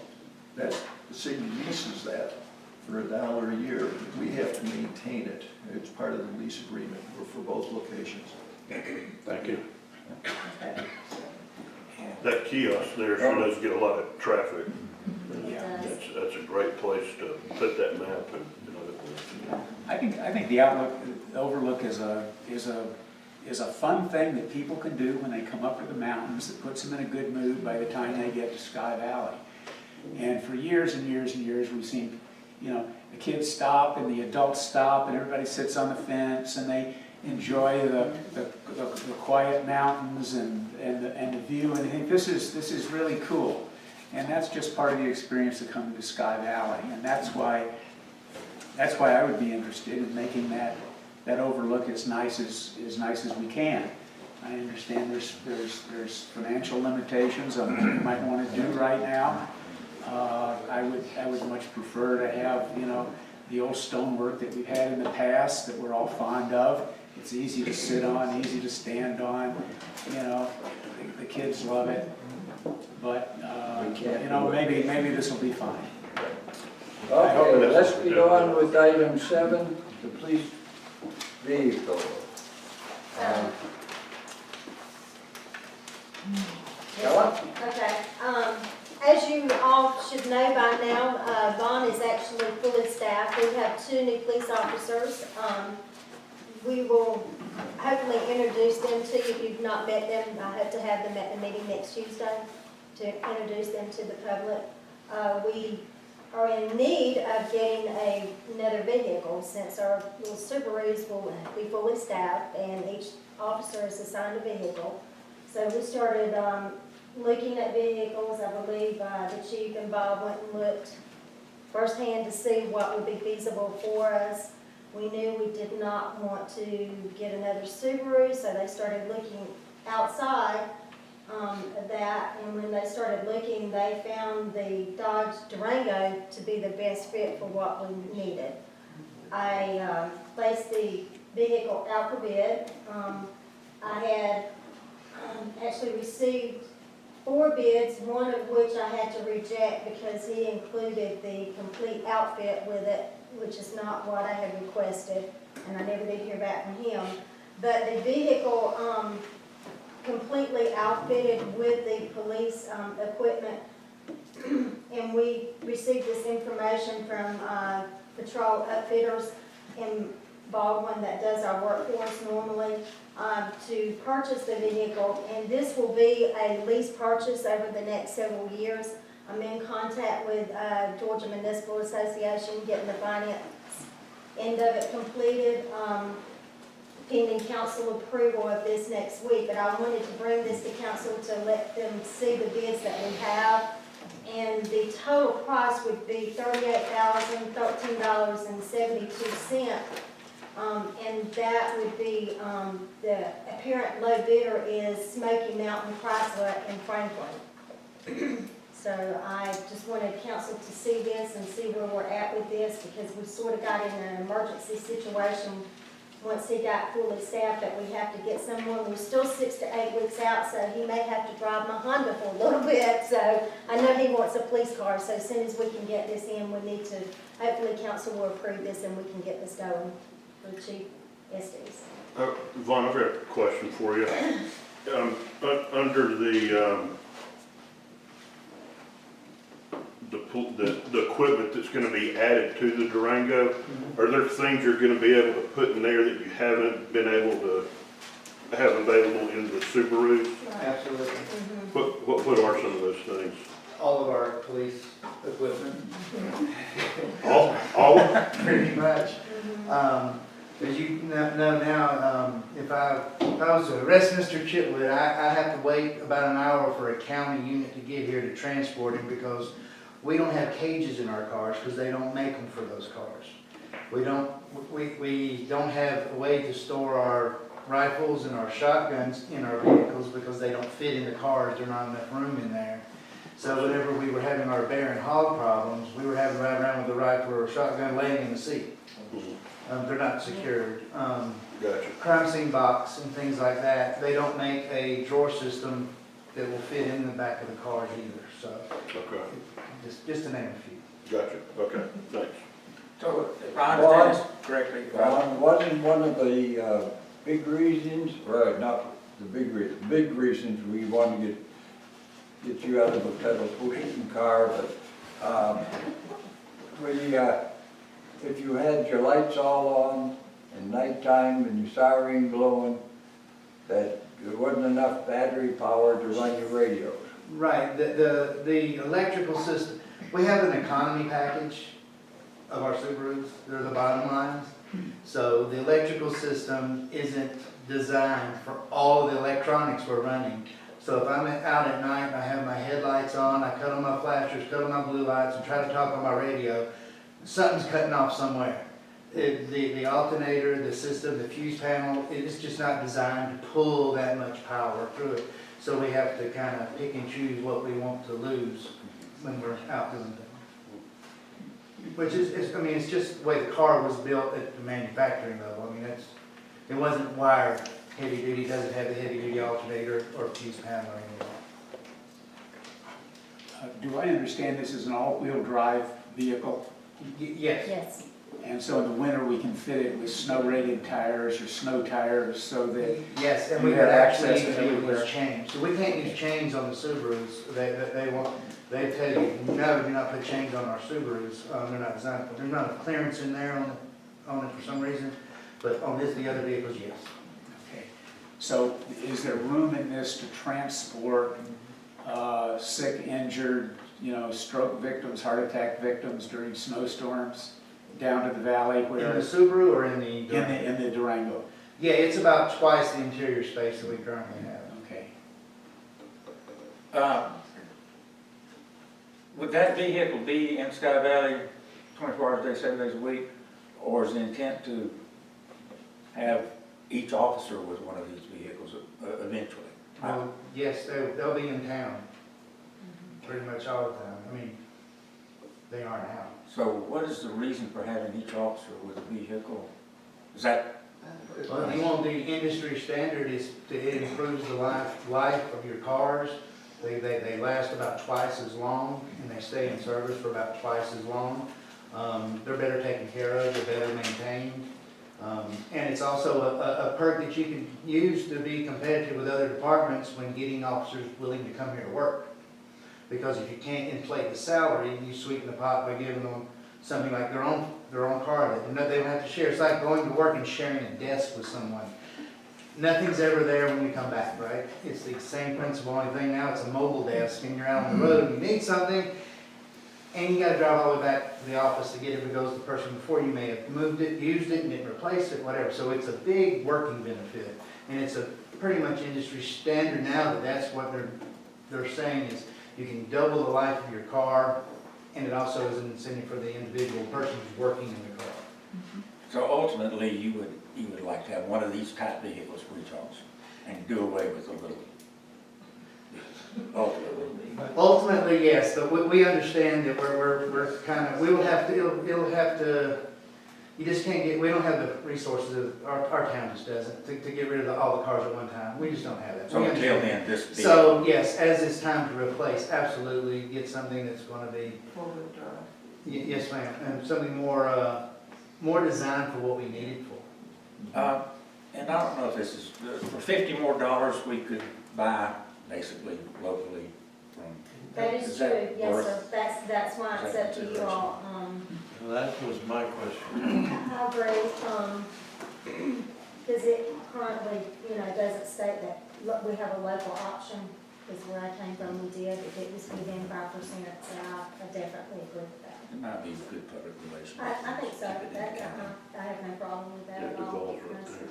that the city leases that for $1 a year. We have to maintain it. It's part of the lease agreement for both locations. Thank you. that kiosk there sure does get a lot of traffic. It does. That's a great place to put that map and, I think the overlook is a fun thing that people can do when they come up to the mountains, that puts them in a good mood by the time they get to Sky Valley. And for years and years and years, we've seen, the kids stop and the adults stop and everybody sits on the fence and they enjoy the quiet mountains and the view. And I think this is really cool. And that's just part of the experience of coming to Sky Valley. And that's why I would be interested in making that overlook as nice as we can. I understand there's financial limitations on what you might want to do right now. I would much prefer to have, the old stonework that we've had in the past that we're all fond of. It's easy to sit on, easy to stand on, the kids love it. But, maybe this will be fine. Okay, let's get on with item 7, the police vehicle. Ellen? Okay, as you all should know by now, Vaughn is actually fully staffed. We have 2 new police officers. We will hopefully introduce them to you if you've not met them. I hope to have them at the meeting next Tuesday to introduce them to the public. We are in need of getting another vehicle since our little Subarus will be fully staffed and each officer is assigned a vehicle. So we started looking at vehicles. I believe the chief and Bob went and looked firsthand to see what would be feasible for us. We knew we did not want to get another Subaru, so they started looking outside of that, and when they started looking, they found the Dodge Durango to be the best fit for what we needed. I placed the vehicle out for bid. I had actually received 4 bids, one of which I had to reject because he included the complete outfit with it, which is not what I had requested, and I never did hear back from him. But the vehicle completely outfitted with the police equipment, and we received this information from Patrol Upfitters in Baldwin that does our work for us normally, to purchase the vehicle, and this will be a lease purchase over the next several years. I'm in contact with Georgia Municipal Association, getting the finance end of it completed, pending council approval of this next week. But I wanted to bring this to council to let them see the bids that we have. And the total price would be $38,013.72. And that would be, the apparent low bidder is Smoky Mountain Chrysler in Franklin. So I just wanted council to see this and see where we're at with this, because we sort of got in an emergency situation once he got fully staffed that we have to get someone. We're still 6 to 8 weeks out, so he may have to drive my Honda for a little bit. So I know he wants a police car, so as soon as we can get this in, we need to, hopefully council will approve this and we can get this going for Chief Estes. Vaughn, I've got a question for you. Under the equipment that's going to be added to the Durango, are there things you're going to be able to put in there that you haven't been able to have available in the Subarus? Absolutely. What are some of those things? All of our police equipment. All? Pretty much. As you know now, if I was to arrest Mr. Chitwood, I have to wait about an hour for a county unit to get here to transport him, because we don't have cages in our cars because they don't make them for those cars. We don't have a way to store our rifles and our shotguns in our vehicles because they don't fit in the cars. There's not enough room in there. So whenever we were having our bear and hog problems, we were having to ride around with a rifle or a shotgun laying in the seat. They're not secured. Gotcha. Crime scene box and things like that, they don't make a drawer system that will fit in the back of the car either. So, Okay. just to name a few. Gotcha. Okay. Thanks. So if I understand this correctly, Wasn't one of the big reasons, or not the big reasons we wanted to get get you out of a pedal pushing car, but, if you had your lights all on and nighttime and your siren blowing, that there wasn't enough battery power to run your radios. Right, the electrical system, we have an economy package of our Subarus, they're the bottom lines. So the electrical system isn't designed for all the electronics we're running. So if I'm out at night and I have my headlights on, I cut on my flashers, cut on my blue lights, and try to talk on my radio, something's cutting off somewhere. The alternator, the system, the fuse panel, it's just not designed to pull that much power through it. So we have to kind of pick and choose what we want to lose when we're out doing things. Which is, I mean, it's just the way the car was built at the manufacturing level. I mean, it wasn't wired heavy duty, doesn't have the heavy duty alternator or fuse panel or anything. Do I understand this is an all-wheel drive vehicle? Yes. Yes. And so in the winter, we can fit it with snow-rated tires or snow tires so that, Yes, and You we have would actually access need to to everywhere. use chains. So we can't use chains on the Subarus. They tell you, no, do not put chains on our Subarus. They're not designed for, there's not a clearance in there on it for some reason. But on the other vehicles, yes. okay. So is there room in this to transport sick, injured, stroke victims, heart attack victims during snowstorms down to the valley In where, the Subaru or in the Durango? in the Durango? Yeah, it's about twice the interior space that we currently have. Okay. Would that vehicle be in Sky Valley 24 hours a day, 7 days a week? Or is the intent to have each officer with one of these vehicles eventually? Yes, they'll be in town pretty much all the time. I mean, they are now. So what is the reason for having each officer with a vehicle? Is that, Well, if you want the industry standard is it improves the life of your cars. They last about twice as long and they stay in service for about twice as long. They're better taken care of, they're better maintained. And it's also a perk that you can use to be competitive with other departments when getting officers willing to come here to work. Because if you can't inflate the salary, you sweeten the pot by giving them something like their own car that they don't have to share. It's like going to work and sharing a desk with someone. Nothing's ever there when we come back, right? It's the same principle. Only thing now, it's a mobile desk and you're out on the road and you need something and you gotta drive all the way back to the office to get it because the person before you may have moved it, used it, and didn't replace it, whatever. So it's a big working benefit. And it's a pretty much industry standard now that that's what they're saying is you can double the life of your car, and it also is an incentive for the individual person who's working in the car. so ultimately you would like to have one of these type vehicles for each officer and do away with the little, ultimately. Ultimately, yes, but we understand that we're kind of, we will have to, it'll have to, you just can't get, we don't have the resources, our town just doesn't, to get rid of all the cars at one time. We just don't have that. So We until understand. then, this vehicle. So, yes, as it's time to replace, absolutely, get something that's gonna be, yes, ma'am, and something more designed for what we need it for. And I don't know if this is, for $50 more, we could buy basically locally from. That is true, that yes, worth- sir. That's why is it's that up to you consideration? all. Well, that was my question. I agree, because it currently, doesn't state that we have a local option, because where I came from, we did, if it was within 5%, so I definitely agree with that. It might be good public relations. I think so, that, I have no problem with that Yeah, at the all. ball's right there.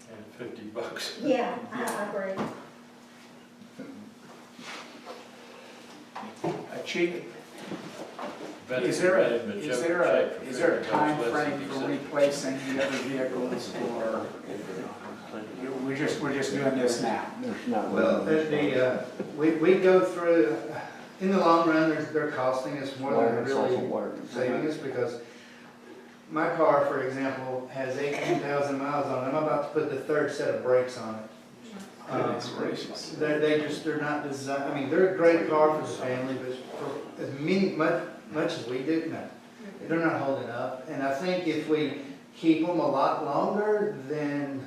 And $50. Yeah, I agree. Chief, Better is there a $50 time less frame than for you said. replacing the other vehicles, or we're just doing this now? Well, we go through, in the long run, they're costing us more than they're really saving us because my car, for example, has 18,000 miles on it. I'm about to put the third set of brakes on it. Goodness gracious. They're not designed, I mean, they're a great car for the family, but for as much as we do, no. They're not holding up. And I think if we keep them a lot longer, then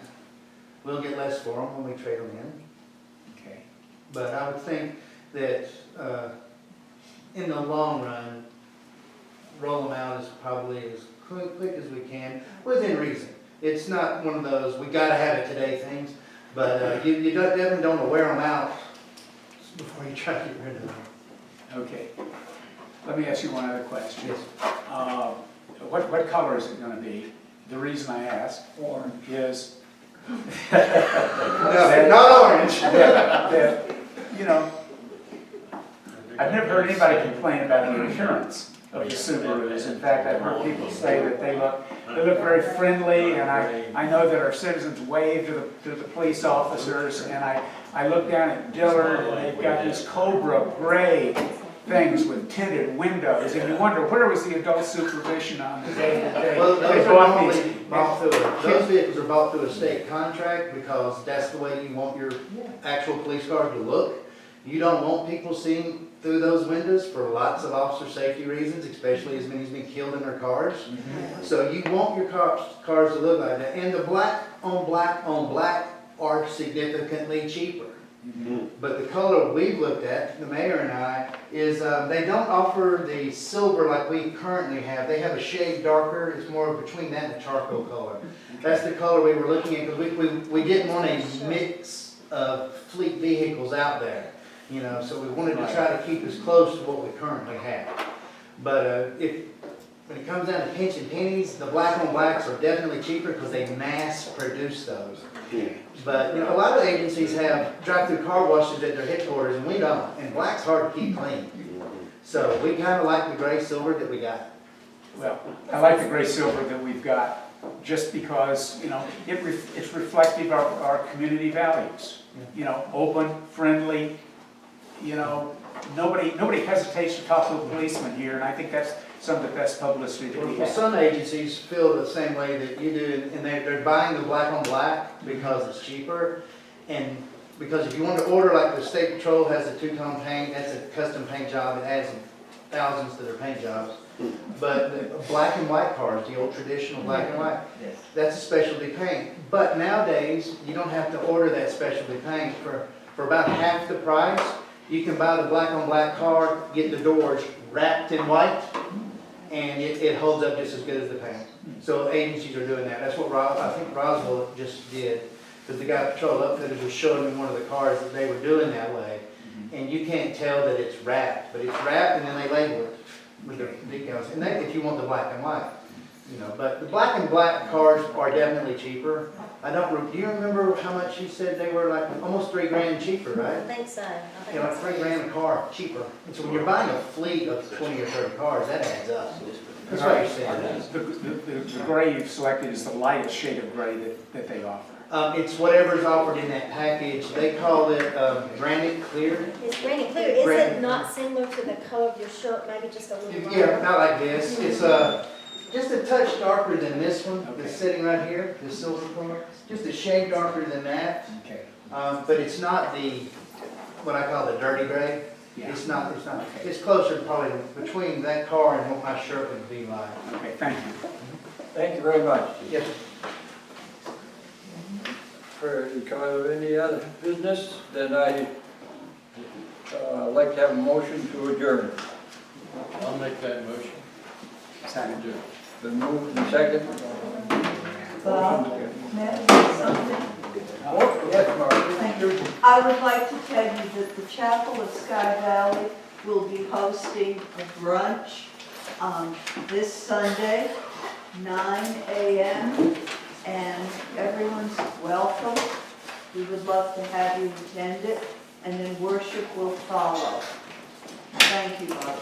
we'll get less for them when we trade them in. Okay. But I would think that, in the long run, roll them out as probably as quick as we can, within reason. It's not one of those, we gotta have it today things, but you definitely don't want to wear them out before you try to get rid of them. Okay. Let me ask you one other question. Yes. What color is it gonna be? The reason I ask Orange. is No, not orange. that, you know, I've never heard anybody complain about the appearance of the Subarus. In fact, I've heard people say that they look very friendly, and I know that our citizens wave to the police officers, and I look down at Dillard, and they've got these Cobra gray things with tinted windows, and you wonder, where was the adult supervision on the day that Well, they those are bought normally these? bought through, those vehicles are bought through a state contract because that's the way you want your actual police cars to look. You don't want people seeing through those windows for lots of officer safety reasons, especially as many as been killed in their cars. So you want your cars to look like that. And the black on black are significantly cheaper. But the color we've looked at, the mayor and I, is they don't offer the silver like we currently have. They have a shade darker. It's more between that and the charcoal color. That's the color we were looking at because we didn't want a mix of fleet vehicles out there. You know, so we wanted to try to keep as close to what we currently have. But when it comes down to pinching pennies, the black on blacks are definitely cheaper because they mass produce those. But, you know, a lot of agencies have drive-through car washes at their headquarters, and we don't. And black's hard to keep clean. So we kind of like the gray silver that we got. Well, I like the gray silver that we've got, just because, you know, it's reflective of our community values. You know, open, friendly, you know, nobody hesitates to talk to a policeman here, and I think that's some of the best publicity that we Well, have. some agencies feel the same way that you do, and they're buying the black on black because it's cheaper. And because if you want to order, like the State Patrol has a two-tone paint, that's a custom paint job, it adds thousands to their paint jobs. But the black and white cars, the old traditional black and white, that's a specialty paint. But nowadays, you don't have to order that specialty paint for about half the price. You can buy the black on black car, get the doors wrapped in white, and it holds up just as good as the paint. So agencies are doing that. That's what I think Roswell just did. Because the guy Patrol Upfitters was showing me one of the cars that they were doing that way. And you can't tell that it's wrapped, but it's wrapped and then they label it with the decals. And that if you want the black and white. You know, but the black and black cars are definitely cheaper. Do you remember how much he said they were, like almost $3,000 cheaper, I right? think so. You know, like $3,000 a car cheaper. And so when you're buying a fleet of 20 or 30 cars, that adds up. That's what you're saying. The gray you've selected is the lightest shade of gray that they offer. It's whatever's offered in that package. They call it granite clear. It's granite clear. Is Granite. it not similar to the color of your shirt, maybe just a little Yeah, lighter? not like this. It's just a touch darker than this one that's sitting right here, this silver color. Just a shade darker than that. Okay. But it's not what I call the dirty gray. Yeah. It's not, it's closer probably between that car and what my shirt would be like. Okay, thank you. Thank you very much. Yes, For any other business, then I'd like to have a motion to adjourn. I'll make that motion. Second. Been moved and second. Bob, may I say something? Oh, yes, Margaret. Thank you. I would like to tell you that the Chapel of Sky Valley will be hosting a brunch this Sunday, 9 a.m., and everyone's welcome. We would love to have you attend it, and then worship will follow. Thank you, Bob.